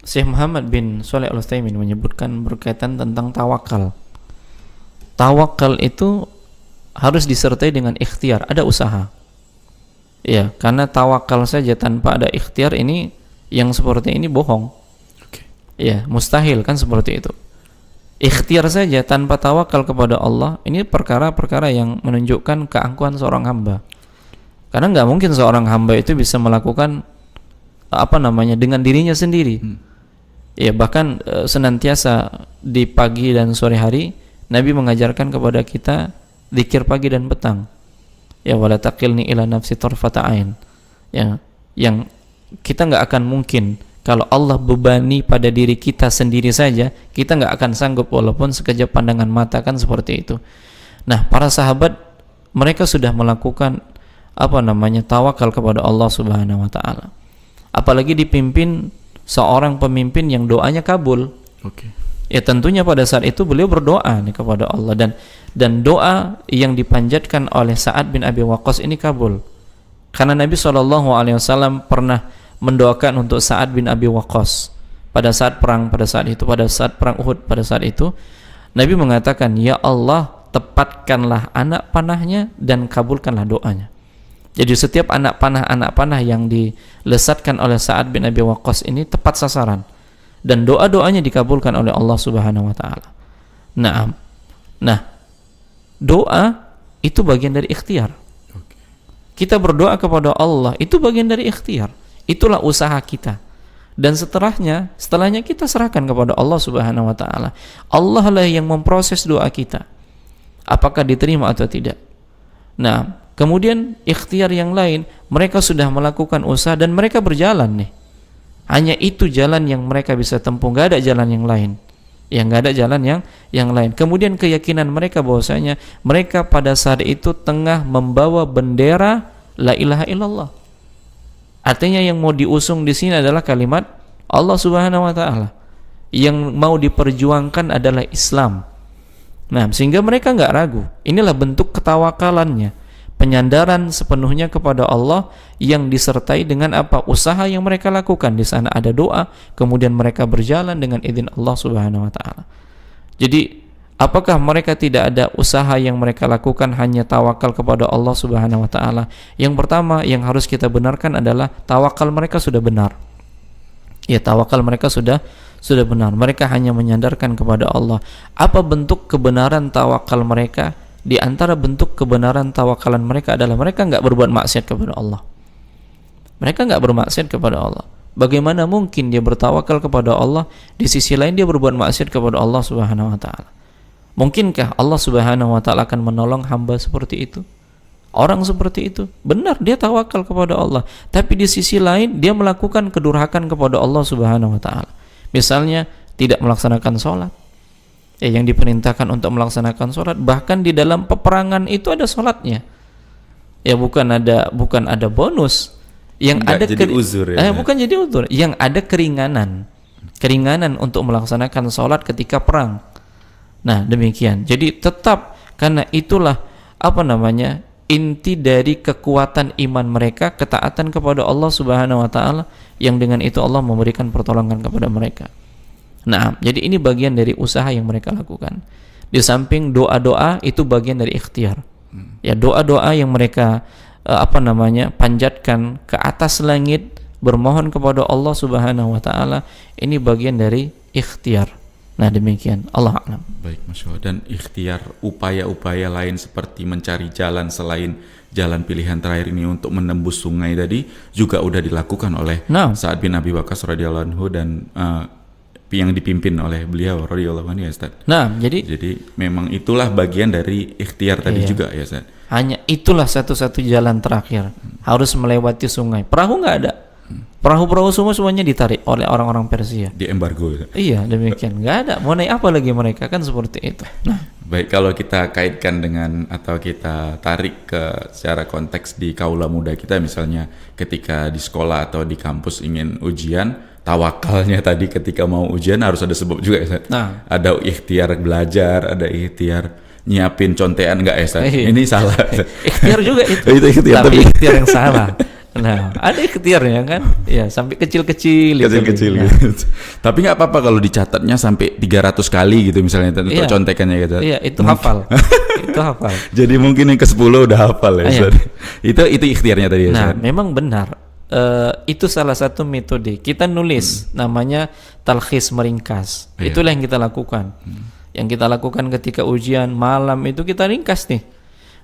Syekh Muhammad bin Shalih Al-Utsaimin menyebutkan berkaitan tentang tawakal. Tawakal itu harus disertai dengan ikhtiar, ada usaha. Ya, karena tawakal saja tanpa ada ikhtiar ini yang seperti ini bohong. Ya, mustahil kan seperti itu. Ikhtiar saja tanpa tawakal kepada Allah, ini perkara-perkara yang menunjukkan keangkuhan seorang hamba. Karena nggak mungkin seorang hamba itu bisa melakukan dengan dirinya sendiri. Ya, bahkan senantiasa di pagi dan sore hari Nabi mengajarkan kepada kita zikir pagi dan petang. Ya, wala taqilni ila nafsi tarfata ain. Ya, yang kita nggak akan mungkin kalau Allah bebani pada diri kita sendiri saja, kita nggak akan sanggup walaupun sekejap pandangan mata kan seperti itu. Nah, para sahabat mereka sudah melakukan tawakal kepada Allah Subhanahu wa taala. Apalagi dipimpin seorang pemimpin yang doanya kabul. Ya tentunya pada saat itu beliau berdoa nih kepada Allah dan doa yang dipanjatkan oleh Sa'ad bin Abi Waqqas ini kabul. Karena Nabi SAW pernah mendoakan untuk Sa'ad bin Abi Waqqas pada saat perang Uhud pada saat itu Nabi mengatakan, ya Allah, tepatkanlah anak panahnya dan kabulkanlah doanya. Jadi setiap anak panah yang dilesatkan oleh Sa'ad bin Abi Waqqas ini tepat sasaran. Dan doa-doanya dikabulkan oleh Allah Subhanahu wa taala. Nah, doa itu bagian dari ikhtiar. Kita berdoa kepada Allah itu bagian dari ikhtiar. Itulah usaha kita. Dan setelahnya kita serahkan kepada Allah Subhanahu wa taala. Allah lah yang memproses doa kita. Apakah diterima atau tidak. Nah, kemudian ikhtiar yang lain, mereka sudah melakukan usaha dan mereka berjalan nih. Hanya itu jalan yang mereka bisa tempuh, nggak ada jalan yang lain. Nggak ada jalan yang lain. Kemudian keyakinan mereka bahwasanya mereka pada saat itu tengah membawa bendera la ilaha illallah. Artinya yang mau diusung di sini adalah kalimat Allah Subhanahu wa taala. Yang mau diperjuangkan adalah Islam. Nah, sehingga mereka nggak ragu. Inilah bentuk ketawakalannya. Penyandaran sepenuhnya kepada Allah yang disertai dengan usaha yang mereka lakukan. Di sana ada doa, kemudian mereka berjalan dengan izin Allah Subhanahu wa taala. Jadi Apakah mereka tidak ada usaha yang mereka lakukan hanya tawakal kepada Allah Subhanahu wa taala? Yang pertama yang harus kita benarkan adalah tawakal mereka sudah benar. Ya, tawakal mereka sudah benar. Mereka hanya menyandarkan kepada Allah. Apa bentuk kebenaran tawakal mereka? Di antara bentuk kebenaran tawakalan mereka adalah mereka enggak berbuat maksiat kepada Allah. Mereka enggak bermaksiat kepada Allah. Bagaimana mungkin dia bertawakal kepada Allah, di sisi lain dia berbuat maksiat kepada Allah Subhanahu wa taala? Mungkinkah Allah Subhanahu wa taala akan menolong hamba seperti itu? Orang seperti itu benar dia tawakal kepada Allah, tapi di sisi lain dia melakukan kedurhakan kepada Allah Subhanahu wa taala. Misalnya tidak melaksanakan sholat. Yang diperintahkan untuk melaksanakan sholat, bahkan di dalam peperangan itu ada sholatnya. Ya, bukan ada bonus. Yang enggak ada jadi uzur ya. Bukan jadi uzur, yang ada keringanan untuk melaksanakan sholat ketika perang. Nah, demikian. Jadi tetap karena itulah inti dari kekuatan iman mereka, ketaatan kepada Allah Subhanahu wa taala, yang dengan itu Allah memberikan pertolongan kepada mereka. Nah, jadi ini bagian dari usaha yang mereka lakukan. Di samping doa-doa itu bagian dari ikhtiar. Ya, doa-doa yang mereka panjatkan ke atas langit, bermohon kepada Allah Subhanahu wa taala, ini bagian dari ikhtiar. Nah, demikian. Allah a'lam. Baik, Masya Allah. Dan ikhtiar upaya-upaya lain seperti mencari jalan selain jalan pilihan terakhir ini untuk menembus sungai tadi juga udah dilakukan oleh Sa'ad bin Abi Waqqas radhiyallahu anhu dan yang dipimpin oleh beliau radhiyallahu anhu ya Ustaz. Nah, jadi memang itulah bagian dari ikhtiar tadi juga ya Ustaz. Hanya itulah satu-satu jalan terakhir. Harus melewati sungai. Perahu nggak ada. Perahu-perahu semuanya ditarik oleh orang-orang Persia. Di embargo. Iya, demikian. Nggak ada. Mau naik apa lagi mereka, kan seperti itu. Nah, baik, kalau kita kaitkan dengan atau kita tarik ke secara konteks di kaula muda kita, misalnya ketika di sekolah atau di kampus ingin ujian, tawakalnya tadi ketika mau ujian harus ada sebab juga ya. Nah, ada ikhtiar belajar, ada ikhtiar nyiapin contean enggak ya. Ini salah. Ikhtiar juga itu. Itu ikhtiar, tapi ikhtiar yang salah. Nah, ada ikhtiarnya kan? Ya, sampai kecil-kecil gitu. Tapi nggak apa-apa kalau dicatatnya sampai 300 kali gitu misalnya untuk contekannya gitu. Iya, itu hafal. Itu hafal. Jadi mungkin yang ke-10 udah hafal ya. Itu ikhtiarnya tadi ya. Nah, memang benar. Itu salah satu metode. Kita nulis namanya talkhis, meringkas. Itulah yang kita lakukan. Yang kita lakukan ketika ujian malam itu kita ringkas nih.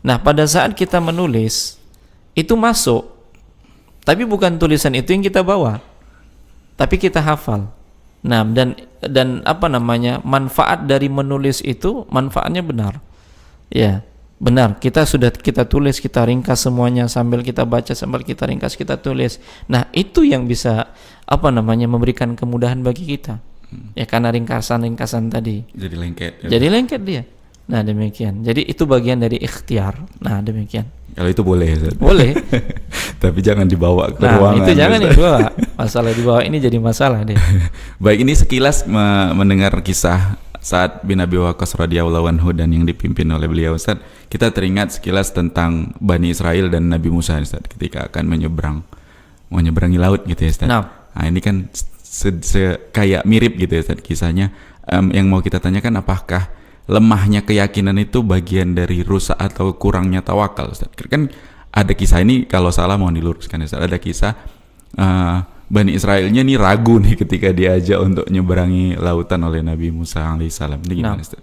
Nah, pada saat kita menulis itu masuk. Tapi bukan tulisan itu yang kita bawa, tapi kita hafal. Nah, dan manfaat dari menulis itu manfaatnya benar. Ya, benar. Kita tulis, kita ringkas semuanya sambil kita baca, sambil kita ringkas, kita tulis. Nah, itu yang bisa memberikan kemudahan bagi kita. Ya, karena ringkasan tadi. Jadi lengket. Jadi lengket dia. Nah, demikian. Jadi itu bagian dari ikhtiar. Nah, demikian. Kalau itu boleh ya? Boleh. Tapi jangan dibawa ke ruangan. Nah, itu jangan dibawa. Masalah dibawa ini jadi masalah deh. Baik, ini sekilas mendengar kisah Sa'ad bin Abi Waqqas radhiyallahu anhu dan yang dipimpin oleh beliau Ustaz. Kita teringat sekilas tentang Bani Israel dan Nabi Musa Ustaz ketika akan menyeberangi laut gitu ya Ustaz. Nah, ini kan kayak mirip gitu ya Ustaz kisahnya. Yang mau kita tanyakan, apakah lemahnya keyakinan itu bagian dari rusak atau kurangnya tawakal Ustaz? Kan ada kisah ini, kalau salah mohon diluruskan Ustaz. Ada kisah Bani Israelnya nih ragu nih ketika diajak untuk nyeberangi lautan oleh Nabi Musa alaihissalam. Ini gimana Ustaz?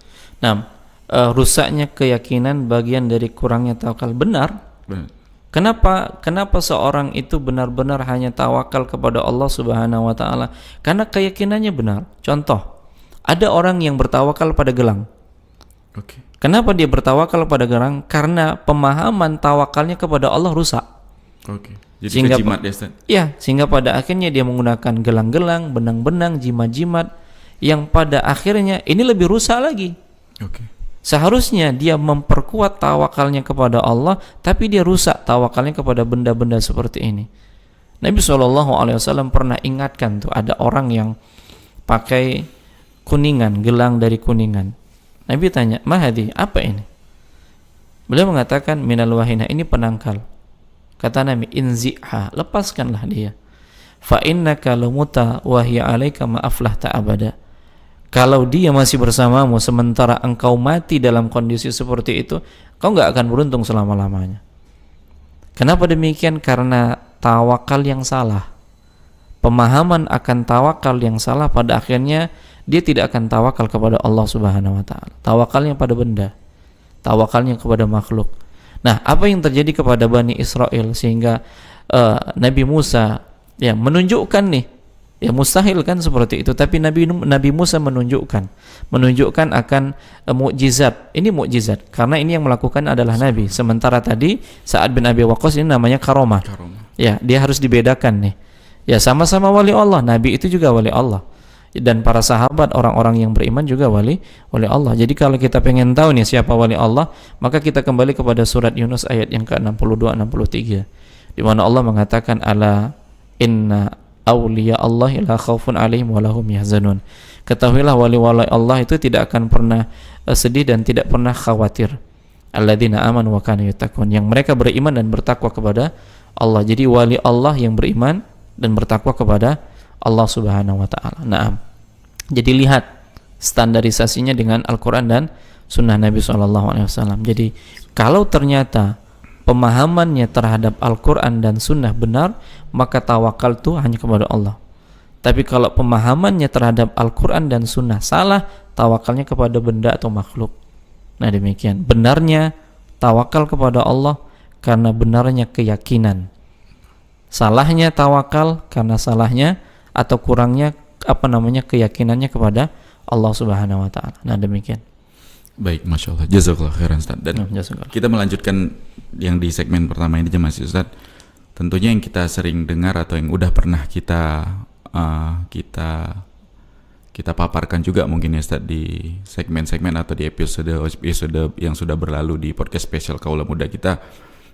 Rusaknya keyakinan bagian dari kurangnya tawakal. Benar. Kenapa seorang itu benar-benar hanya tawakal kepada Allah Subhanahu wa taala? Karena keyakinannya benar. Contoh, ada orang yang bertawakal pada gelang. Kenapa dia bertawakal pada gelang? Karena pemahaman tawakalnya kepada Allah rusak. Jadi kejimat ya Ustaz? Iya, sehingga pada akhirnya dia menggunakan gelang-gelang, benang-benang, jimat-jimat, yang pada akhirnya ini lebih rusak lagi. Seharusnya dia memperkuat tawakalnya kepada Allah, tapi dia rusak tawakalnya kepada benda-benda seperti ini. Nabi SAW pernah ingatkan tuh, ada orang yang pakai kuningan, gelang dari kuningan. Nabi tanya, "Mahadi, apa ini?" Beliau mengatakan, "Minal wahina, ini penangkal." Kata Nabi, "Inzi'ha, lepaskanlah dia. Fa innaka lumuta wa hiya 'alaika ma aflahta abada." Kalau dia masih bersamamu sementara engkau mati dalam kondisi seperti itu, kau nggak akan beruntung selama-lamanya. Kenapa demikian? Karena tawakal yang salah. Pemahaman akan tawakal yang salah, pada akhirnya dia tidak akan tawakal kepada Allah Subhanahu wa taala. Tawakalnya pada benda, tawakalnya kepada makhluk. Nah, apa yang terjadi kepada Bani Israel sehingga Nabi Musa ya menunjukkan nih, ya mustahil kan seperti itu, tapi Nabi Musa menunjukkan akan mukjizat. Ini mukjizat karena ini yang melakukan adalah Nabi. Sementara tadi Sa'ad bin Abi Waqqas ini namanya karomah. Ya, dia harus dibedakan nih. Ya, sama-sama wali Allah. Nabi itu juga wali Allah. Dan para sahabat, orang-orang yang beriman juga wali Allah. Jadi kalau kita pengen tahu nih siapa wali Allah, maka kita kembali kepada surat Yunus ayat yang ke-62 63. Di mana Allah mengatakan ala inna awliya Allah la khaufun alaihim wa lahum yahzanun. Ketahuilah wali-wali Allah itu tidak akan pernah sedih dan tidak pernah khawatir. Alladzina amanu wa kanu yattaqun, yang mereka beriman dan bertakwa kepada Allah. Jadi wali Allah yang beriman dan bertakwa kepada Allah Subhanahu wa taala. Naam. Jadi lihat standarisasinya dengan Al-Qur'an dan sunnah Nabi SAW. Jadi kalau ternyata pemahamannya terhadap Al-Quran dan Sunnah benar, maka tawakal itu hanya kepada Allah. Tapi kalau pemahamannya terhadap Al-Quran dan Sunnah salah, tawakalnya kepada benda atau makhluk. Nah demikian, benarnya tawakal kepada Allah karena benarnya keyakinan. Salahnya tawakal karena salahnya atau kurangnya keyakinannya kepada Allah Subhanahu wa taala. Nah demikian. Baik, Masya Allah, jazakallah khairan Ustaz. Dan kita melanjutkan yang di segmen pertama ini aja masih Ustaz. Tentunya yang kita sering dengar atau yang udah pernah kita paparkan juga mungkin ya Ustaz di segmen-segmen atau di episode yang sudah berlalu di podcast spesial Kaula Muda kita,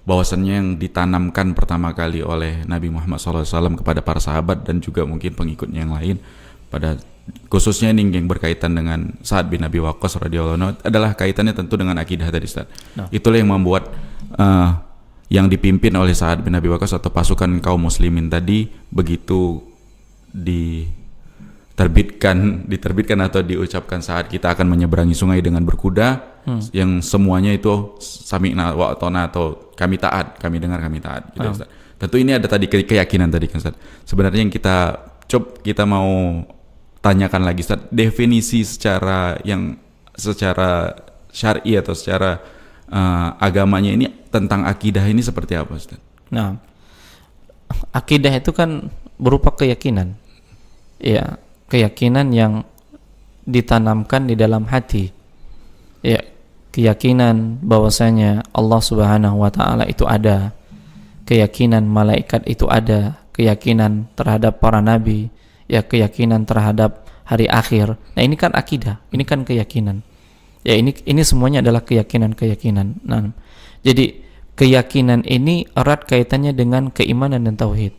bahwasannya yang ditanamkan pertama kali oleh Nabi Muhammad SAW kepada para sahabat dan juga mungkin pengikutnya yang lain, pada khususnya ini yang berkaitan dengan Sa'ad bin Abi Waqqas radhiyallahu anhu, adalah kaitannya tentu dengan akidah tadi Ustaz. Itulah yang membuat yang dipimpin oleh Sa'ad bin Abi Waqqas atau pasukan kaum muslimin tadi begitu diterbitkan atau diucapkan saat kita akan menyeberangi sungai dengan berkuda, yang semuanya itu sami'na wa ata'na atau kami taat, kami dengar, kami taat gitu Ustaz. Tentu ini ada tadi keyakinan tadi kan Ustaz. Sebenarnya yang kita mau tanyakan lagi Ustaz, definisi secara syar'i atau secara agamanya ini tentang akidah ini seperti apa Ustaz? Nah, akidah itu kan berupa keyakinan. Ya, keyakinan yang ditanamkan di dalam hati. Ya, keyakinan bahwasanya Allah Subhanahu wa taala itu ada, keyakinan malaikat itu ada, keyakinan terhadap para nabi, ya keyakinan terhadap hari akhir. Nah, ini kan akidah, ini kan keyakinan. Ya, ini semuanya adalah keyakinan. Nah, jadi keyakinan ini erat kaitannya dengan keimanan dan tauhid.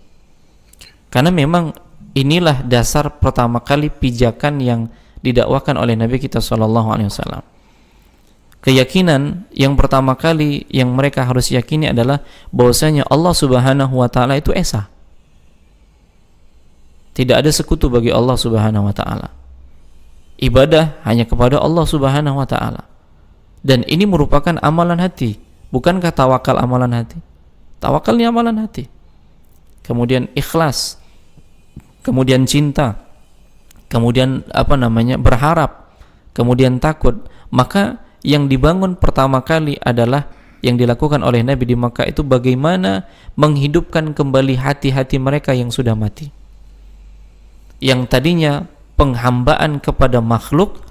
Karena memang inilah dasar pertama kali pijakan yang didakwakan oleh Nabi kita SAW. Keyakinan yang pertama kali yang mereka harus yakini adalah bahwasanya Allah Subhanahu wa taala itu esa. Tidak ada sekutu bagi Allah Subhanahu wa taala. Ibadah hanya kepada Allah Subhanahu wa taala. Dan ini merupakan amalan hati. Bukankah tawakal amalan hati? Tawakal ini amalan hati. Kemudian ikhlas, kemudian cinta, kemudian berharap, kemudian takut. Maka yang dibangun pertama kali adalah yang dilakukan oleh Nabi di Makkah itu bagaimana menghidupkan kembali hati-hati mereka yang sudah mati, yang tadinya penghambaan kepada makhluk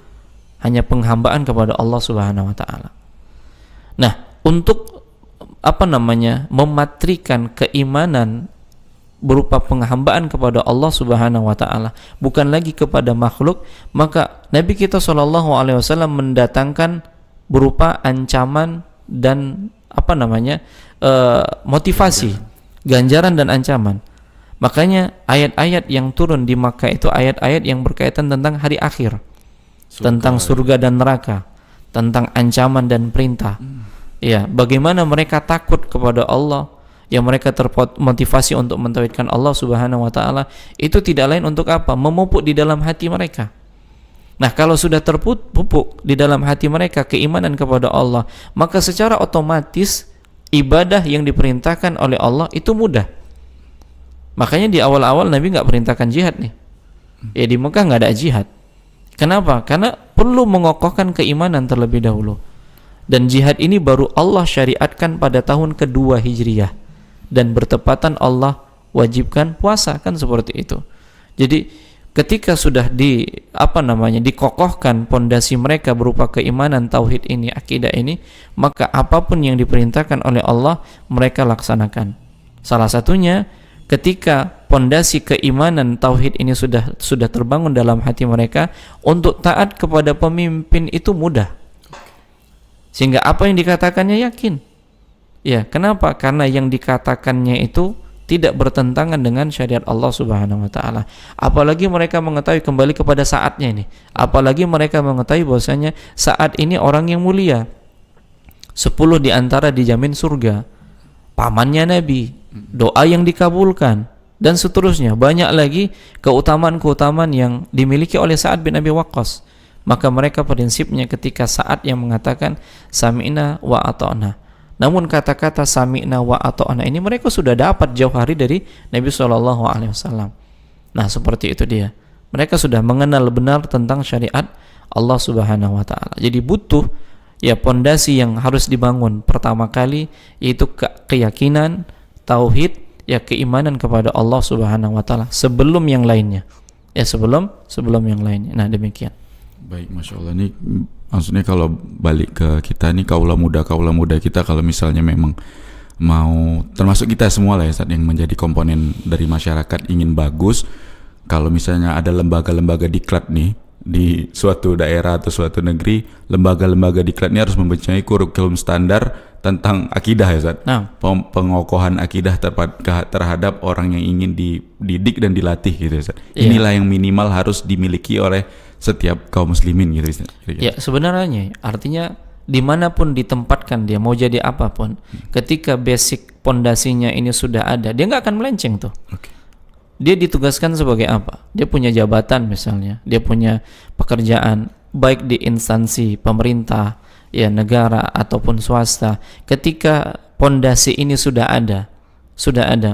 hanya penghambaan kepada Allah Subhanahu wa taala. Nah, untuk mematrikan keimanan berupa penghambaan kepada Allah Subhanahu wa taala, bukan lagi kepada makhluk, maka Nabi kita SAW mendatangkan berupa ancaman dan motivasi, ganjaran dan ancaman. Makanya ayat-ayat yang turun di Makkah itu ayat-ayat yang berkaitan tentang hari akhir, tentang surga dan neraka, tentang ancaman dan perintah. Ya, bagaimana mereka takut kepada Allah, yang mereka termotivasi untuk mentauhidkan Allah Subhanahu wa taala, itu tidak lain untuk apa? Memupuk di dalam hati mereka. Nah, kalau sudah terpupuk di dalam hati mereka keimanan kepada Allah, maka secara otomatis ibadah yang diperintahkan oleh Allah itu mudah. Makanya di awal-awal Nabi nggak perintahkan jihad nih. Ya di Mekah nggak ada jihad. Kenapa? Karena perlu mengokohkan keimanan terlebih dahulu. Dan jihad ini baru Allah syariatkan pada tahun kedua Hijriyah. Dan bertepatan Allah wajibkan puasa, kan seperti itu. Jadi ketika sudah dikokohkan pondasi mereka berupa keimanan tauhid ini, akidah ini, maka apapun yang diperintahkan oleh Allah mereka laksanakan. Salah satunya ketika pondasi keimanan tauhid ini sudah terbangun dalam hati mereka, untuk taat kepada pemimpin itu mudah. Sehingga apa yang dikatakannya yakin. Ya, kenapa? Karena yang dikatakannya itu tidak bertentangan dengan syariat Allah Subhanahu wa taala. Apalagi mereka mengetahui, kembali kepada saatnya ini. Apalagi mereka mengetahui bahwasanya saat ini orang yang mulia. 10 di antara dijamin surga. Pamannya Nabi, doa yang dikabulkan dan seterusnya. Banyak lagi keutamaan-keutamaan yang dimiliki oleh Sa'ad bin Abi Waqqas. Maka mereka prinsipnya ketika Sa'ad yang mengatakan sami'na wa ata'na. Namun kata-kata sami'na wa ata'na ini mereka sudah dapat jauh hari dari Nabi SAW. Nah, seperti itu dia. Mereka sudah mengenal benar tentang syariat Allah Subhanahu wa taala. Jadi butuh ya pondasi yang harus dibangun pertama kali, yaitu keyakinan, tauhid, ya keimanan kepada Allah Subhanahu wa taala sebelum yang lainnya. Ya sebelum yang lainnya. Nah, demikian. Baik, Masya Allah. Ini maksudnya kalau balik ke kita nih, kaula muda kita, kalau misalnya memang mau, termasuk kita semua lah ya, saat yang menjadi komponen dari masyarakat ingin bagus, kalau misalnya ada lembaga-lembaga diklat nih di suatu daerah atau suatu negeri, lembaga-lembaga diklat ini harus mempunyai kurikulum standar tentang akidah ya Ustaz. Pengokohan akidah terhadap orang yang ingin dididik dan dilatih gitu ya Ustaz. Inilah yang minimal harus dimiliki oleh setiap kaum muslimin gitu Ustaz. Ya, sebenarnya artinya dimanapun ditempatkan dia, mau jadi apapun, ketika basic pondasinya ini sudah ada, dia nggak akan melenceng tuh. Dia ditugaskan sebagai apa? Dia punya jabatan misalnya, dia punya pekerjaan baik di instansi pemerintah, ya negara ataupun swasta. Ketika pondasi ini sudah ada,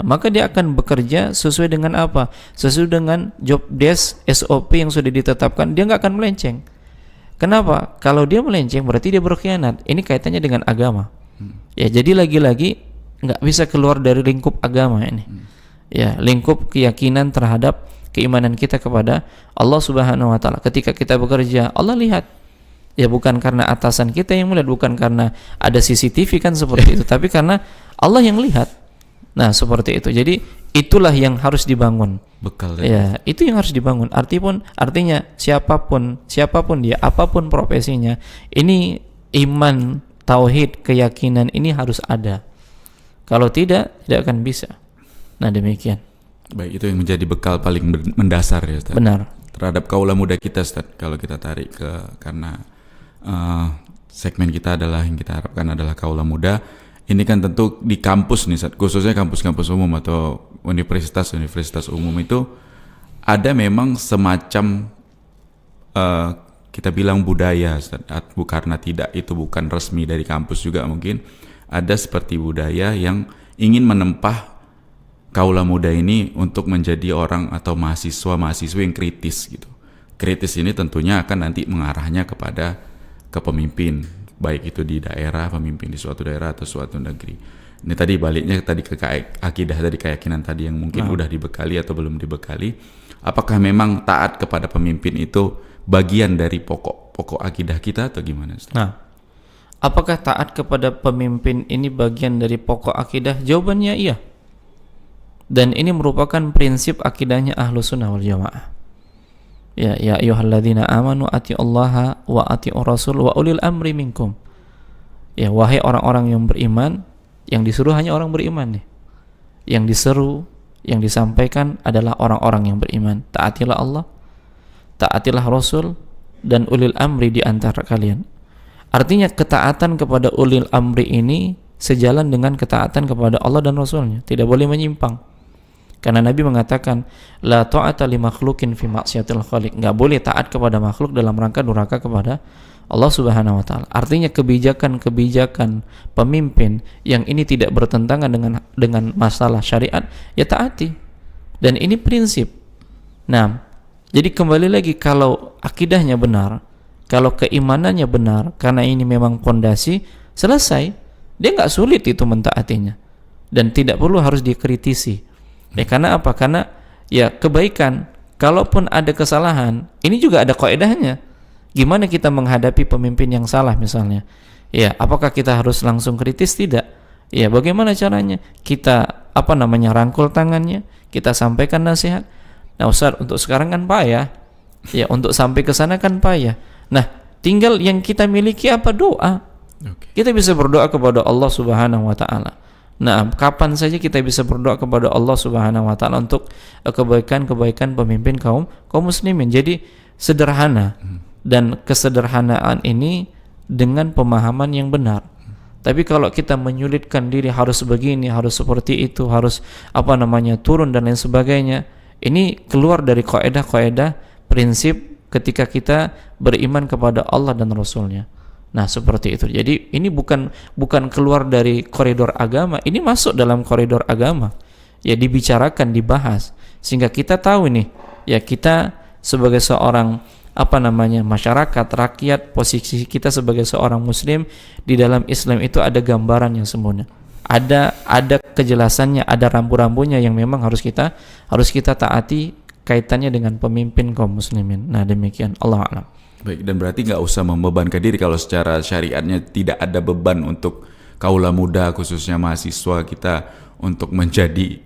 maka dia akan bekerja sesuai dengan apa? Sesuai dengan job desk SOP yang sudah ditetapkan. Dia nggak akan melenceng. Kenapa? Kalau dia melenceng berarti dia berkhianat. Ini kaitannya dengan agama. Ya, jadi lagi-lagi nggak bisa keluar dari lingkup agama ini. Ya, lingkup keyakinan terhadap keimanan kita kepada Allah Subhanahu wa taala. Ketika kita bekerja, Allah lihat. Ya, bukan karena atasan kita yang melihat, bukan karena ada CCTV kan seperti itu, tapi karena Allah yang lihat. Nah, seperti itu. Jadi itulah yang harus dibangun. Bekal. Ya, itu yang harus dibangun. Artinya siapapun dia, apapun profesinya, ini iman, tauhid, keyakinan ini harus ada. Kalau tidak akan bisa. Nah, demikian. Baik, itu yang menjadi bekal paling mendasar ya Ustaz. Benar. Terhadap kaula muda kita Ustaz, kalau kita tarik karena segmen kita adalah, yang kita harapkan adalah kaula muda. Ini kan tentu di kampus nih Ustaz, khususnya kampus-kampus umum atau universitas umum itu ada memang semacam kita bilang budaya Ustaz, karena itu bukan resmi dari kampus juga, mungkin ada seperti budaya yang ingin menempah kaula muda ini untuk menjadi orang atau mahasiswa yang kritis gitu. Kritis ini tentunya akan nanti mengarahnya kepada pemimpin, baik itu di daerah, pemimpin di suatu daerah atau suatu negeri. Ini tadi baliknya tadi ke akidah, tadi keyakinan tadi yang mungkin udah dibekali atau belum dibekali. Apakah memang taat kepada pemimpin itu bagian dari pokok akidah kita atau gimana Ustaz? Nah, apakah taat kepada pemimpin ini bagian dari pokok akidah? Jawabannya iya. Dan ini merupakan prinsip akidahnya Ahlus Sunnah wal Jamaah. Ya ayyuhalladzina amanu atiullaha wa atiur rasul wa ulil amri minkum. Ya, wahai orang-orang yang beriman, yang disuruh hanya orang beriman nih. Yang diseru, yang disampaikan adalah orang-orang yang beriman. Taatilah Allah, taatilah Rasul, dan ulil amri di antara kalian. Artinya ketaatan kepada ulil amri ini sejalan dengan ketaatan kepada Allah dan Rasulnya. Tidak boleh menyimpang. Karena Nabi mengatakan la ta'ata li makhluqin fi maksiatil khaliq. Enggak boleh taat kepada makhluk dalam rangka durhaka kepada Allah Subhanahu wa taala. Artinya kebijakan-kebijakan pemimpin yang ini tidak bertentangan dengan masalah syariat, ya taati. Dan ini prinsip. Nah, jadi kembali lagi, kalau akidahnya benar, kalau keimanannya benar, karena ini memang pondasi, selesai. Dia nggak sulit itu mentaatinya. Dan tidak perlu harus dikritisi. Karena apa? Karena ya kebaikan, kalaupun ada kesalahan, ini juga ada kaidahnya. Gimana kita menghadapi pemimpin yang salah misalnya? Ya, apakah kita harus langsung kritis? Tidak. Ya, bagaimana caranya? Kita rangkul tangannya, kita sampaikan nasihat. Nah, Ustaz, untuk sekarang kan payah. Ya, untuk sampai ke sana kan payah. Nah, tinggal yang kita miliki apa? Doa. Kita bisa berdoa kepada Allah Subhanahu wa taala. Nah, kapan saja kita bisa berdoa kepada Allah Subhanahu wa taala untuk kebaikan-kebaikan pemimpin kaum muslimin. Jadi sederhana, dan kesederhanaan ini dengan pemahaman yang benar. Tapi kalau kita menyulitkan diri harus begini, harus seperti itu, harus turun dan lain sebagainya, ini keluar dari kaidah-kaidah prinsip ketika kita beriman kepada Allah dan Rasulnya. Nah, seperti itu. Jadi ini bukan keluar dari koridor agama, ini masuk dalam koridor agama. Ya, dibicarakan, dibahas, sehingga kita tahu nih, ya kita sebagai seorang masyarakat, rakyat, posisi kita sebagai seorang muslim di dalam Islam itu ada gambarannya semuanya. Ada kejelasannya, ada rambu-rambunya yang memang harus kita taati kaitannya dengan pemimpin kaum muslimin. Nah, demikian. Allah a'lam. Baik, dan berarti nggak usah membebankan diri kalau secara syariatnya tidak ada beban untuk kaula muda, khususnya mahasiswa kita, untuk menjadi,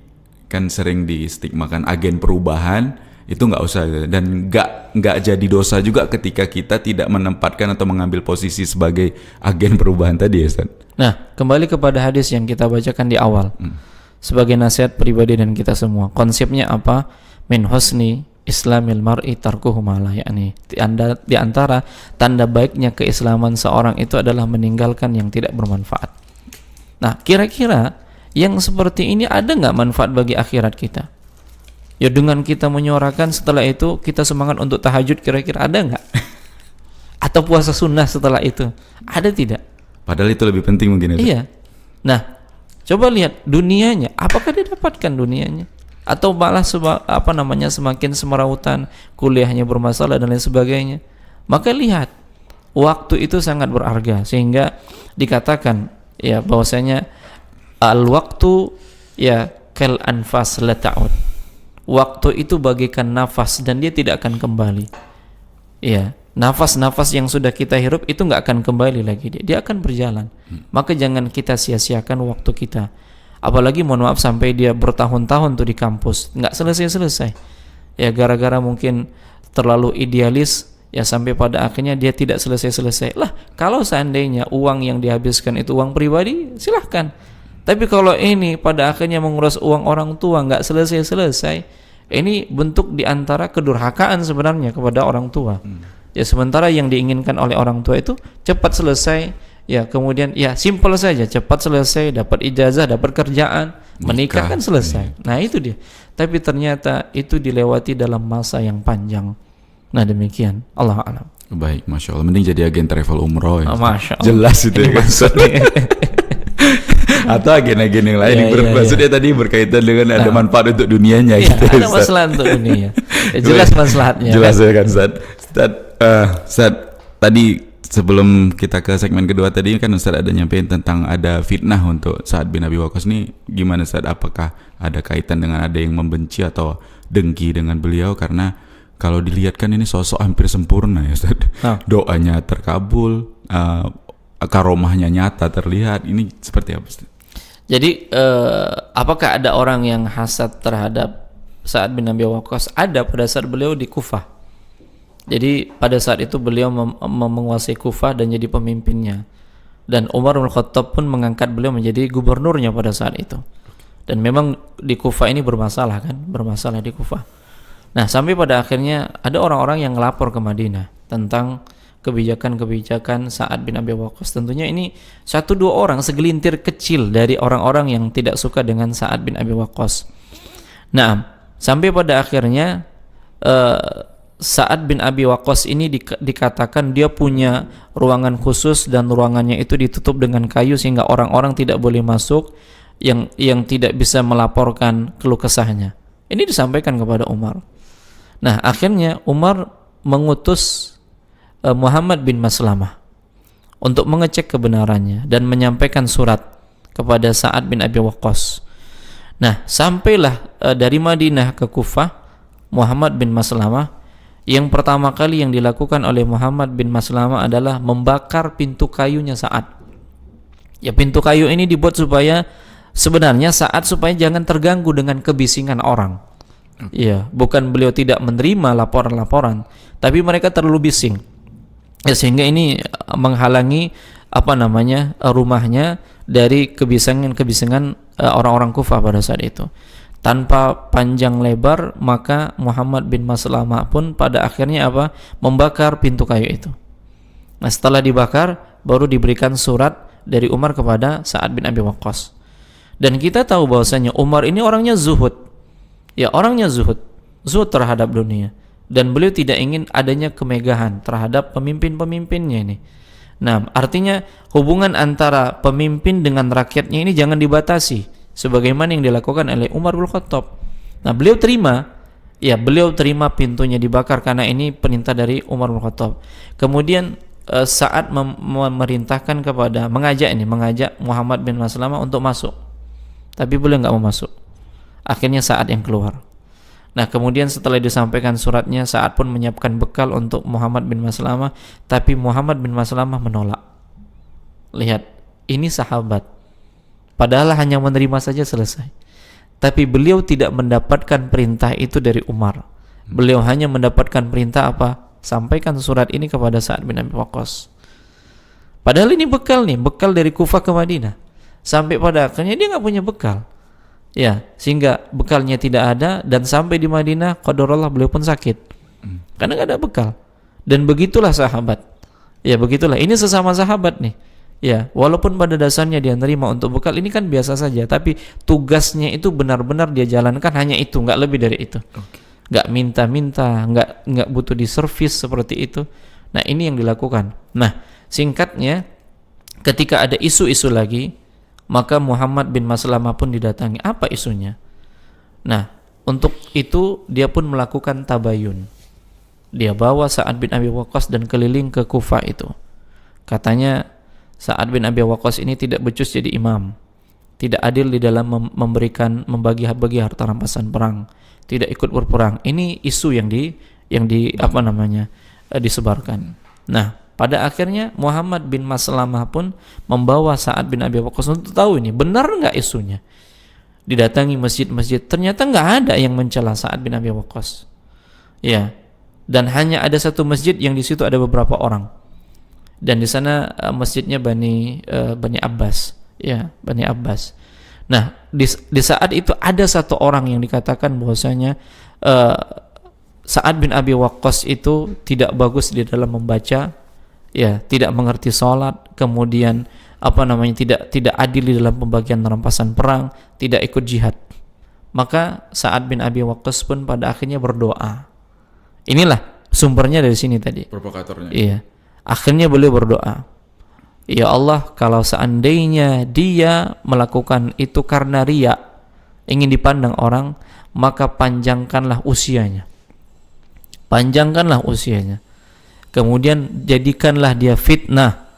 kan sering distigmakan agen perubahan, itu nggak usah. Dan nggak jadi dosa juga ketika kita tidak menempatkan atau mengambil posisi sebagai agen perubahan tadi, ya Ustaz. Nah, kembali kepada hadis yang kita bacakan di awal, sebagai nasihat pribadi dan kita semua. Konsepnya apa? Min husni Islamil mar'i tarkuhu ma la ya'ni. Di antara tanda baiknya keislaman seorang itu adalah meninggalkan yang tidak bermanfaat. Nah, kira-kira yang seperti ini ada nggak manfaat bagi akhirat kita? Ya, dengan kita menyuarakan, setelah itu kita semangat untuk tahajud, kira-kira ada nggak? Atau puasa sunnah setelah itu? Ada tidak? Padahal itu lebih penting mungkin. Iya. Nah, coba lihat dunianya, apakah dia dapatkan dunianya? Atau malah semakin semerautan, kuliahnya bermasalah dan lain sebagainya. Maka lihat, waktu itu sangat berharga, sehingga dikatakan ya bahwasanya al-waktu ya kal anfas la ta'ud. Waktu itu bagaikan nafas dan dia tidak akan kembali. Ya, nafas-nafas yang sudah kita hirup itu nggak akan kembali lagi, dia akan berjalan. Maka jangan kita sia-siakan waktu kita. Apalagi mohon maaf sampai dia bertahun-tahun tuh di kampus nggak selesai-selesai, ya gara-gara mungkin terlalu idealis, ya sampai pada akhirnya dia tidak selesai-selesai. Lah, kalau seandainya uang yang dihabiskan itu uang pribadi, silahkan. Tapi kalau ini pada akhirnya menguras uang orang tua nggak selesai-selesai, ini bentuk diantara kedurhakaan sebenarnya kepada orang tua. Ya, sementara yang diinginkan oleh orang tua itu cepat selesai. Ya, kemudian ya simpel saja, cepat selesai, dapat ijazah, dapat kerjaan, menikah kan selesai. Nah, itu dia. Tapi ternyata itu dilewati dalam masa yang panjang. Nah, demikian. Allah a'lam. Baik, Masya Allah. Mending jadi agen travel umroh ya. Masya Allah. Jelas itu ya, atau agen-agen yang lain yang maksudnya tadi berkaitan dengan ada manfaat untuk dunianya gitu. Ada masalah untuk dunia. Ya, jelas maslahatnya. Jelas ya kan, Ustaz. Tadi sebelum kita ke segmen kedua tadi kan Ustaz ada nyampein tentang ada fitnah untuk Sa'ad bin Abi Waqqas nih. Gimana Ustaz? Apakah ada kaitan dengan ada yang membenci atau dengki dengan beliau? Karena kalau dilihat kan ini sosok hampir sempurna ya Ustaz. Doanya terkabul, karomahnya nyata terlihat. Ini seperti apa Ustaz? Jadi apakah ada orang yang hasad terhadap Sa'ad bin Abi Waqqas? Ada pada saat beliau di Kufah. Jadi pada saat itu beliau menguasai Kufah dan jadi pemimpinnya. Dan Umar bin Khattab pun mengangkat beliau menjadi gubernurnya pada saat itu. Dan memang di Kufah ini bermasalah di Kufah. Nah, sampai pada akhirnya ada orang-orang yang ngelapor ke Madinah tentang kebijakan-kebijakan Sa'ad bin Abi Waqqas. Tentunya ini 1-2 orang, segelintir kecil dari orang-orang yang tidak suka dengan Sa'ad bin Abi Waqqas. Nah, sampai pada akhirnya Sa'ad bin Abi Waqqas ini dikatakan dia punya ruangan khusus dan ruangannya itu ditutup dengan kayu sehingga orang-orang tidak boleh masuk yang tidak bisa melaporkan keluh kesahnya. Ini disampaikan kepada Umar. Nah, akhirnya Umar mengutus Muhammad bin Maslamah untuk mengecek kebenarannya dan menyampaikan surat kepada Sa'ad bin Abi Waqqas. Nah, sampailah dari Madinah ke Kufah Muhammad bin Maslamah. Yang pertama kali yang dilakukan oleh Muhammad bin Maslamah adalah membakar pintu kayunya Sa'ad. Ya, pintu kayu ini dibuat supaya sebenarnya Sa'ad supaya jangan terganggu dengan kebisingan orang. Ya, bukan beliau tidak menerima laporan-laporan, tapi mereka terlalu bising. Ya, sehingga ini menghalangi rumahnya dari kebisingan orang-orang Kufah pada saat itu. Tanpa panjang lebar, maka Muhammad bin Maslamah pun pada akhirnya membakar pintu kayu itu. Nah, setelah dibakar baru diberikan surat dari Umar kepada Sa'ad bin Abi Waqqas. Dan kita tahu bahwasanya Umar ini orangnya zuhud. Ya, orangnya zuhud terhadap dunia, dan beliau tidak ingin adanya kemegahan terhadap pemimpin-pemimpinnya ini. Nah, artinya hubungan antara pemimpin dengan rakyatnya ini jangan dibatasi sebagaimana yang dilakukan oleh Umar bin Khattab. Nah, beliau terima pintunya dibakar karena ini perintah dari Umar bin Khattab. Kemudian Sa'ad memerintahkan mengajak Muhammad bin Maslamah untuk masuk, tapi beliau nggak mau masuk. Akhirnya Sa'ad yang keluar. Nah, kemudian setelah disampaikan suratnya, Sa'ad pun menyiapkan bekal untuk Muhammad bin Maslamah, tapi Muhammad bin Maslamah menolak. Lihat, ini sahabat, padahal hanya menerima saja selesai. Tapi beliau tidak mendapatkan perintah itu dari Umar. Beliau hanya mendapatkan perintah sampaikan surat ini kepada Sa'ad bin Abi Waqqas. Padahal ini bekal dari Kufah ke Madinah. Sampai pada akhirnya dia nggak punya bekal. Ya, sehingga bekalnya tidak ada, dan sampai di Madinah qadarullah beliau pun sakit. Karena nggak ada bekal. Dan begitulah sahabat. Ya, begitulah. Ini sesama sahabat nih. Ya, walaupun pada dasarnya dia nerima untuk bekal, ini kan biasa saja, tapi tugasnya itu benar-benar dia jalankan hanya itu, nggak lebih dari itu. Nggak minta-minta, nggak butuh diservis seperti itu. Nah, ini yang dilakukan. Nah, singkatnya, ketika ada isu-isu lagi, maka Muhammad bin Maslamah pun didatangi. Apa isunya? Nah, untuk itu dia pun melakukan tabayun. Dia bawa Sa'ad bin Abi Waqqas dan keliling ke Kufah itu. Katanya Sa'ad bin Abi Waqqas ini tidak becus jadi imam, tidak adil di dalam membagi harta rampasan perang, tidak ikut berperang. Ini isu yang disebarkan. Nah, pada akhirnya Muhammad bin Maslamah pun membawa Sa'ad bin Abi Waqqas untuk tahu ini benar nggak isunya. Didatangi masjid-masjid, ternyata nggak ada yang mencela Sa'ad bin Abi Waqqas. Ya, dan hanya ada satu masjid yang di situ ada beberapa orang. Dan di sana masjidnya Bani Abbas, ya, Bani Abbas. Nah, di saat itu ada satu orang yang dikatakan bahwasanya Sa'ad bin Abi Waqqas itu tidak bagus di dalam membaca, ya, tidak mengerti sholat, kemudian tidak adil di dalam pembagian rampasan perang, tidak ikut jihad. Maka Sa'ad bin Abi Waqqas pun pada akhirnya berdoa. Inilah sumbernya dari sini tadi. Provokatornya. Iya. Akhirnya beliau berdoa, ya Allah, kalau seandainya dia melakukan itu karena riya, ingin dipandang orang, maka panjangkanlah usianya. Kemudian jadikanlah dia fitnah.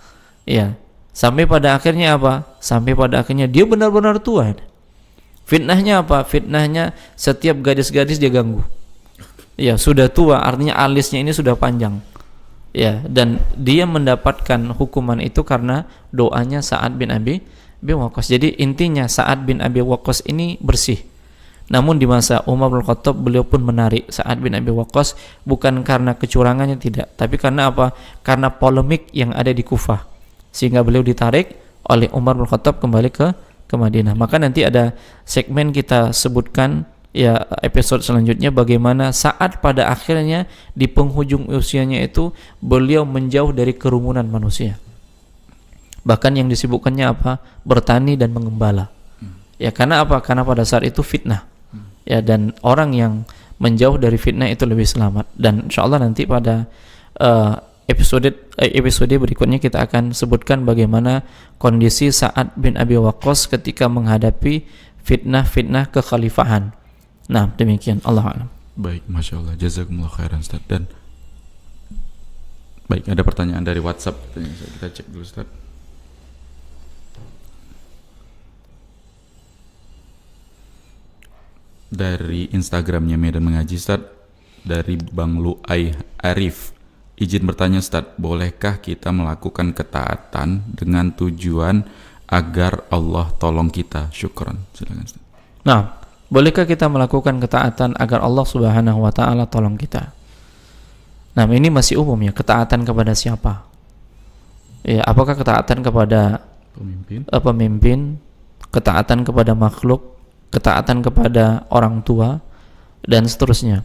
Ya, sampai pada akhirnya Sampai pada akhirnya dia benar-benar tua. Fitnahnya apa? Fitnahnya setiap gadis-gadis dia ganggu. Ya, sudah tua, artinya alisnya ini sudah panjang. Ya, dan dia mendapatkan hukuman itu karena doanya Sa'ad bin Abi Waqqas. Jadi intinya Sa'ad bin Abi Waqqas ini bersih. Namun di masa Umar bin Khattab beliau pun menarik Sa'ad bin Abi Waqqas, bukan karena kecurangannya, tidak, tapi karena karena polemik yang ada di Kufah, sehingga beliau ditarik oleh Umar bin Khattab kembali ke Madinah. Maka nanti ada segmen kita sebutkan, ya, episode selanjutnya, bagaimana Sa'ad pada akhirnya di penghujung usianya itu beliau menjauh dari kerumunan manusia. Bahkan yang disibukkannya bertani dan mengembala. Ya, karena Karena pada saat itu fitnah. Ya, dan orang yang menjauh dari fitnah itu lebih selamat. Dan insyaallah nanti pada episode berikutnya kita akan sebutkan bagaimana kondisi Sa'ad bin Abi Waqqas ketika menghadapi fitnah-fitnah kekhalifahan. Nah, demikian, Allah a'lam. Baik, Masya Allah, jazakumullah khairan Ustaz. Dan baik, ada pertanyaan dari WhatsApp, kita cek dulu Ustaz. Dari Instagramnya Medan Mengaji Ustaz, dari Bang Lu'ai Arif, izin bertanya Ustaz, bolehkah kita melakukan ketaatan dengan tujuan agar Allah tolong kita? Syukran. Silakan Ustaz. Nah, bolehkah kita melakukan ketaatan agar Allah Subhanahu wa taala tolong kita? Nah, ini masih umum ya, ketaatan kepada siapa? Ya, apakah ketaatan kepada pemimpin, ketaatan kepada makhluk, ketaatan kepada orang tua, dan seterusnya.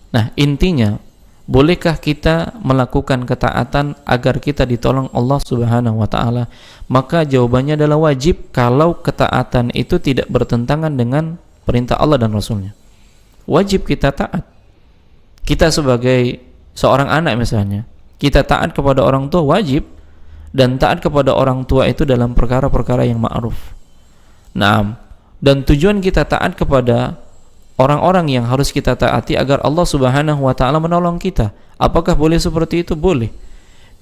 Nah, intinya, bolehkah kita melakukan ketaatan agar kita ditolong Allah Subhanahu wa taala? Maka jawabannya adalah wajib kalau ketaatan itu tidak bertentangan dengan perintah Allah dan Rasulnya. Wajib kita taat. Kita sebagai seorang anak misalnya, kita taat kepada orang tua wajib, dan taat kepada orang tua itu dalam perkara-perkara yang ma'ruf. Nah, dan tujuan kita taat kepada orang-orang yang harus kita taati agar Allah Subhanahu wa taala menolong kita. Apakah boleh seperti itu? Boleh.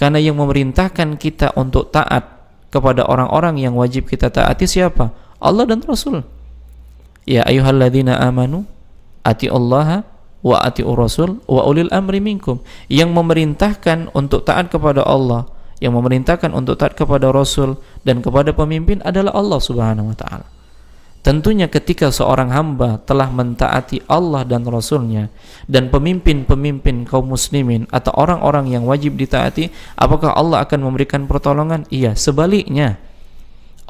Karena yang memerintahkan kita untuk taat kepada orang-orang yang wajib kita taati siapa? Allah dan Rasul. Ya ayyuhalladzina amanu atiullaha wa atiur rasul wa ulil amri minkum. Yang memerintahkan untuk taat kepada Allah, yang memerintahkan untuk taat kepada Rasul dan kepada pemimpin adalah Allah Subhanahu wa taala. Tentunya ketika seorang hamba telah mentaati Allah dan Rasulnya dan pemimpin-pemimpin kaum muslimin atau orang-orang yang wajib ditaati, apakah Allah akan memberikan pertolongan? Iya. Sebaliknya,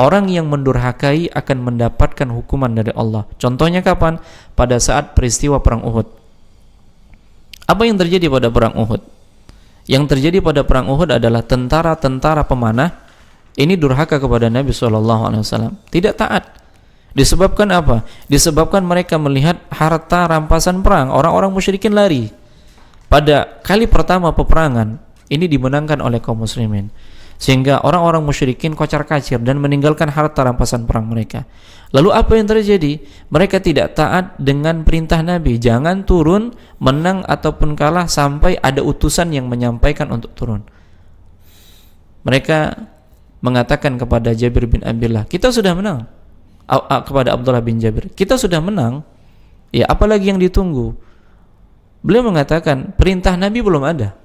orang yang mendurhakai akan mendapatkan hukuman dari Allah. Contohnya kapan? Pada saat peristiwa perang Uhud. Apa yang terjadi pada perang Uhud? Yang terjadi pada perang Uhud adalah tentara-tentara pemanah ini durhaka kepada Nabi SAW, tidak taat. Disebabkan apa? Disebabkan mereka melihat harta rampasan perang, orang-orang musyrikin lari. Pada kali pertama peperangan ini dimenangkan oleh kaum muslimin, sehingga orang-orang musyrikin kocar-kacir dan meninggalkan harta rampasan perang mereka. Lalu apa yang terjadi? Mereka tidak taat dengan perintah Nabi, jangan turun, menang ataupun kalah sampai ada utusan yang menyampaikan untuk turun. Mereka mengatakan kepada Jabir bin Abdullah, kita sudah menang. Kepada Abdullah bin Jabir, kita sudah menang, ya apalagi yang ditunggu? Beliau mengatakan perintah Nabi belum ada,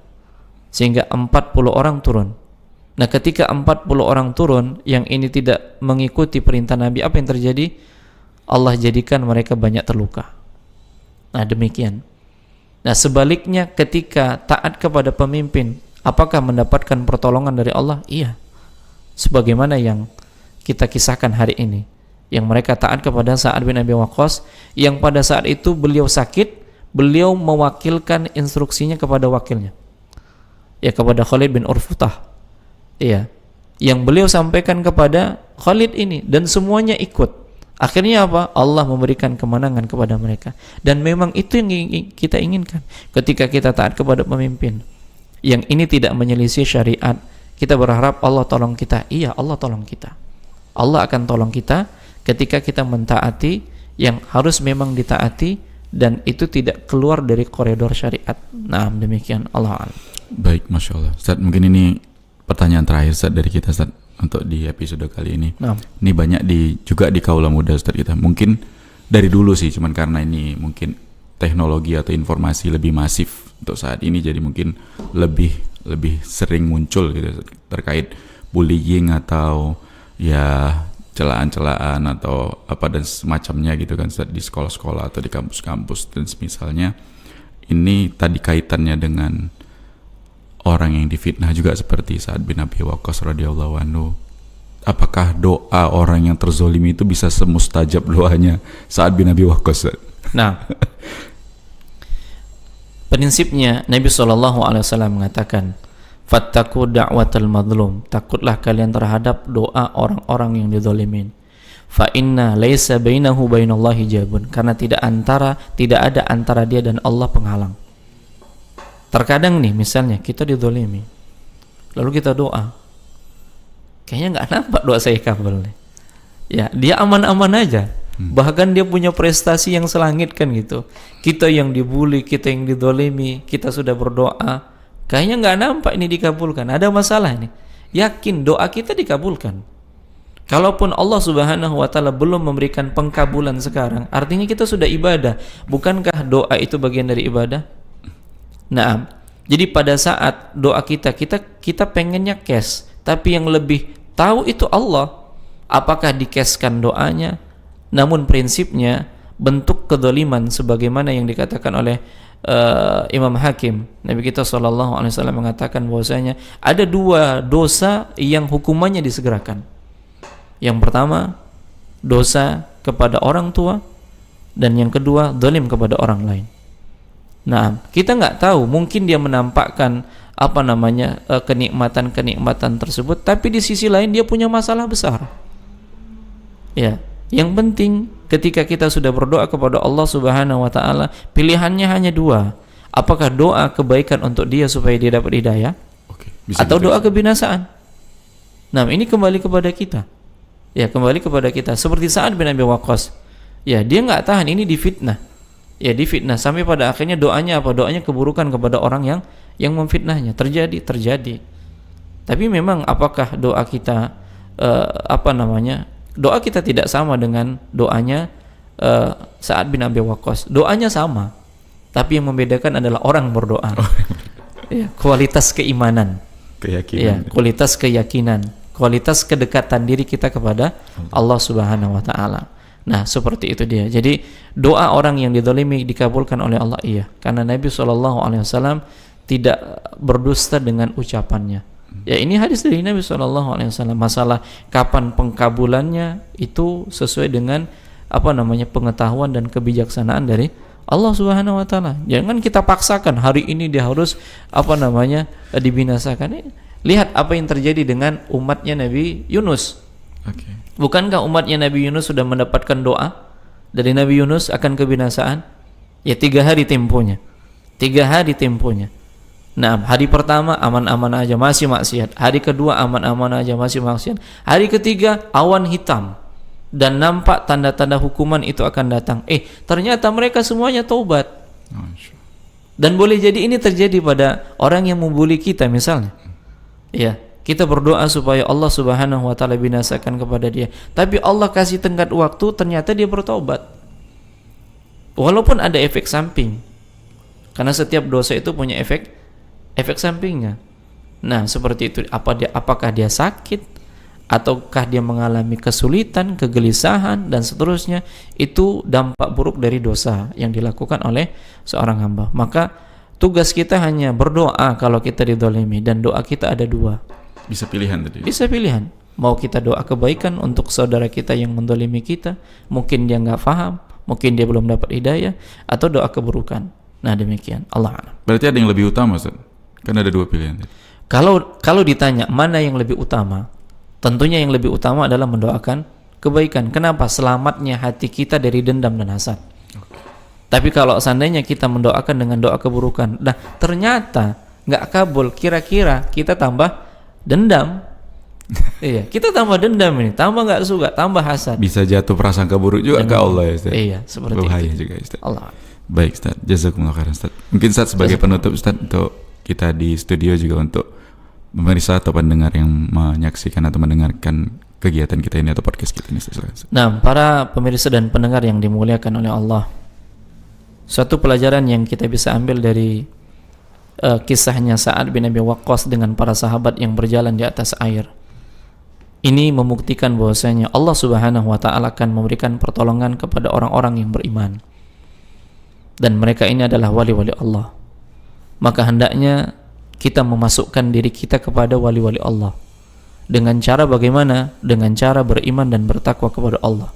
sehingga 40 orang turun. Nah, ketika 40 orang turun yang ini tidak mengikuti perintah Nabi, apa yang terjadi? Allah jadikan mereka banyak terluka. Nah, demikian. Nah, sebaliknya ketika taat kepada pemimpin, apakah mendapatkan pertolongan dari Allah? Iya. Sebagaimana yang kita kisahkan hari ini, yang mereka taat kepada Sa'ad bin Abi Waqqas, yang pada saat itu beliau sakit, beliau mewakilkan instruksinya kepada wakilnya, ya kepada Khalid bin Urfutah, ya, yang beliau sampaikan kepada Khalid ini, dan semuanya ikut. Akhirnya apa? Allah memberikan kemenangan kepada mereka. Dan memang itu yang kita inginkan ketika kita taat kepada pemimpin. Yang ini tidak menyelisih syariat, kita berharap Allah tolong kita. Iya, Allah tolong kita. Allah akan tolong kita ketika kita mentaati yang harus memang ditaati dan itu tidak keluar dari koridor syariat. Nah, demikian, Allah a'lam. Baik, Masya Allah Ustaz, mungkin ini pertanyaan terakhir Ustaz dari kita Ustaz untuk di episode kali ini. Nah, ini banyak juga di kaula muda Ustaz kita. Mungkin dari dulu sih, cuman karena ini mungkin teknologi atau informasi lebih masif untuk saat ini, jadi mungkin lebih sering muncul gitu terkait bullying atau ya celaan-celaan atau apa dan semacamnya gitu kan Ustaz, di sekolah-sekolah atau di kampus-kampus dan semisalnya. Ini tadi kaitannya dengan orang yang difitnah juga seperti Sa'ad bin Abi Waqqas radhiyallahu anhu. Apakah doa orang yang terzolimi itu bisa semustajab doanya Sa'ad bin Abi Waqqas? Nah, prinsipnya Nabi SAW mengatakan, fattaqu da'watal madlum, takutlah kalian terhadap doa orang-orang yang dizalimin. fa inna laisa bainahu bainallahi hijabun, karena tidak ada antara dia dan Allah penghalang. Terkadang nih misalnya kita dizalimi, lalu kita doa, kayaknya nggak nampak doa saya kabul nih. Ya, dia aman-aman aja. Bahkan dia punya prestasi yang selangit kan gitu. Kita yang dibully, kita yang dizalimi, kita sudah berdoa, kayaknya nggak nampak ini dikabulkan. Ada masalah nih. Yakin doa kita dikabulkan. Kalaupun Allah Subhanahu wa taala belum memberikan pengkabulan sekarang, artinya kita sudah ibadah. Bukankah doa itu bagian dari ibadah? Nah, jadi pada saat doa kita pengennya cash, tapi yang lebih tahu itu Allah. Apakah dikeskan doanya? Namun prinsipnya bentuk kezaliman sebagaimana yang dikatakan oleh Imam Hakim, Nabi kita SAW mengatakan bahwasanya ada 2 dosa yang hukumannya disegerakan. Yang pertama, dosa kepada orang tua, dan yang kedua, zalim kepada orang lain. Nah, kita nggak tahu, mungkin dia menampakkan kenikmatan-kenikmatan tersebut, tapi di sisi lain dia punya masalah besar. Ya, yang penting ketika kita sudah berdoa kepada Allah Subhanahu wa taala, pilihannya hanya 2. Apakah doa kebaikan untuk dia supaya dia dapat hidayah? Atau doa kebinasaan? Nah, ini kembali kepada kita. Ya, kembali kepada kita. Seperti Sa'ad bin Abi Waqqas. Ya, dia nggak tahan, ini difitnah. Ya, difitnah sampai pada akhirnya doanya apa? Doanya keburukan kepada orang yang memfitnahnya. Terjadi. Tapi memang apakah doa kita doa kita tidak sama dengan doanya Sa'ad bin Abi Waqqas. Doanya sama, tapi yang membedakan adalah orang berdoa. Ya, kualitas keimanan, keyakinan. Ya, kualitas keyakinan, kualitas kedekatan diri kita kepada Allah Subhanahu wa taala. Nah, seperti itu dia. Jadi doa orang yang dizalimi dikabulkan oleh Allah, iya, karena Nabi SAW tidak berdusta dengan ucapannya. Ya, ini hadis dari Nabi SAW. Masalah kapan pengkabulannya itu sesuai dengan pengetahuan dan kebijaksanaan dari Allah Subhanahu wa taala. Jangan kita paksakan hari ini dia harus dibinasakan. Lihat apa yang terjadi dengan umatnya Nabi Yunus. Bukankah umatnya Nabi Yunus sudah mendapatkan doa dari Nabi Yunus akan kebinasaan? Ya, 3 hari temponya. 3 hari temponya. Nah, hari pertama aman-aman aja, masih maksiat. Hari kedua aman-aman aja, masih maksiat. Hari ketiga awan hitam dan nampak tanda-tanda hukuman itu akan datang. Ternyata mereka semuanya taubat. Dan boleh jadi ini terjadi pada orang yang membuli kita misalnya. Ya, kita berdoa supaya Allah Subhanahu wa taala binasakan kepada dia. Tapi Allah kasih tenggat waktu, ternyata dia bertobat. Walaupun ada efek samping. Karena setiap dosa itu punya efek sampingnya. Nah, seperti itu. Apakah dia sakit, ataukah dia mengalami kesulitan, kegelisahan dan seterusnya, itu dampak buruk dari dosa yang dilakukan oleh seorang hamba. Maka tugas kita hanya berdoa kalau kita dizalimi, dan doa kita ada 2. Bisa pilihan tadi. Bisa pilihan. Mau kita doa kebaikan untuk saudara kita yang menzalimi kita, mungkin dia nggak paham, mungkin dia belum dapat hidayah, atau doa keburukan. Nah, demikian. Allah a'lam. Berarti ada yang lebih utama, Ustaz? Kan ada 2 pilihan. Kalau ditanya mana yang lebih utama, tentunya yang lebih utama adalah mendoakan kebaikan. Kenapa? Selamatnya hati kita dari dendam dan hasad. Tapi kalau seandainya kita mendoakan dengan doa keburukan, nah ternyata nggak kabul, kira-kira kita tambah dendam. Iya, kita tambah dendam ini, tambah nggak suka, tambah hasad. Bisa jatuh prasangka buruk juga ke Allah ya, Ustaz. Iya, seperti bahaya itu juga, Ustaz. Allah. Baik, Ustaz. Jazakumullah khairan, Ustaz. Mungkin Ustaz sebagai penutup, Ustaz, untuk kita di studio juga untuk pemirsa atau pendengar yang menyaksikan atau mendengarkan kegiatan kita ini atau podcast kita ini, Ustaz. Nah, para pemirsa dan pendengar yang dimuliakan oleh Allah, suatu pelajaran yang kita bisa ambil dari kisahnya Sa'ad bin Abi Waqqas dengan para sahabat yang berjalan di atas air. Ini membuktikan bahwasanya Allah Subhanahu wa taala akan memberikan pertolongan kepada orang-orang yang beriman. Dan mereka ini adalah wali-wali Allah. Maka hendaknya kita memasukkan diri kita kepada wali-wali Allah. Dengan cara bagaimana? Dengan cara beriman dan bertakwa kepada Allah.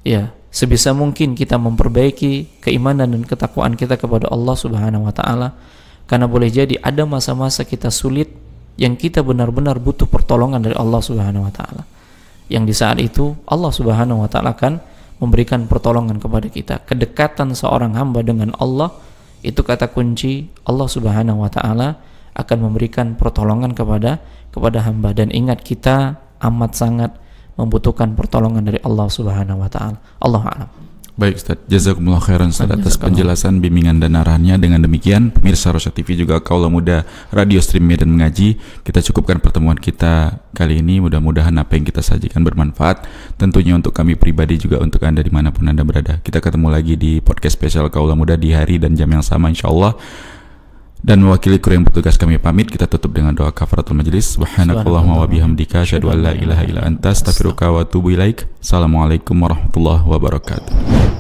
Ya, sebisa mungkin kita memperbaiki keimanan dan ketakwaan kita kepada Allah Subhanahu wa taala. Karena boleh jadi ada masa-masa kita sulit yang kita benar-benar butuh pertolongan dari Allah Subhanahu wa taala. yang di saat itu Allah Subhanahu wa taala akan memberikan pertolongan kepada kita. Kedekatan seorang hamba dengan Allah itu kata kunci. Allah Subhanahu wa taala akan memberikan pertolongan kepada hamba, dan ingat kita amat sangat membutuhkan pertolongan dari Allah Subhanahu wa taala. Allahu a'lam. Baik Ustaz, jazakumullah khairan Ustaz atas penjelasan, bimbingan dan arahannya. Dengan demikian pemirsa Rosyad TV juga Kaula Muda Radio Stream Medan Mengaji, kita cukupkan pertemuan kita kali ini. Mudah-mudahan apa yang kita sajikan bermanfaat, tentunya untuk kami pribadi juga untuk Anda dimanapun Anda berada. Kita ketemu lagi di podcast spesial Kaula Muda di hari dan jam yang sama insyaallah. Dan mewakili kru yang bertugas kami pamit, kita tutup dengan doa kafaratul majelis. Subhanakallahumma wa bihamdika asyhadu an la ilaha illa anta astaghfiruka wa atubu ilaik. Assalamualaikum warahmatullahi wabarakatuh.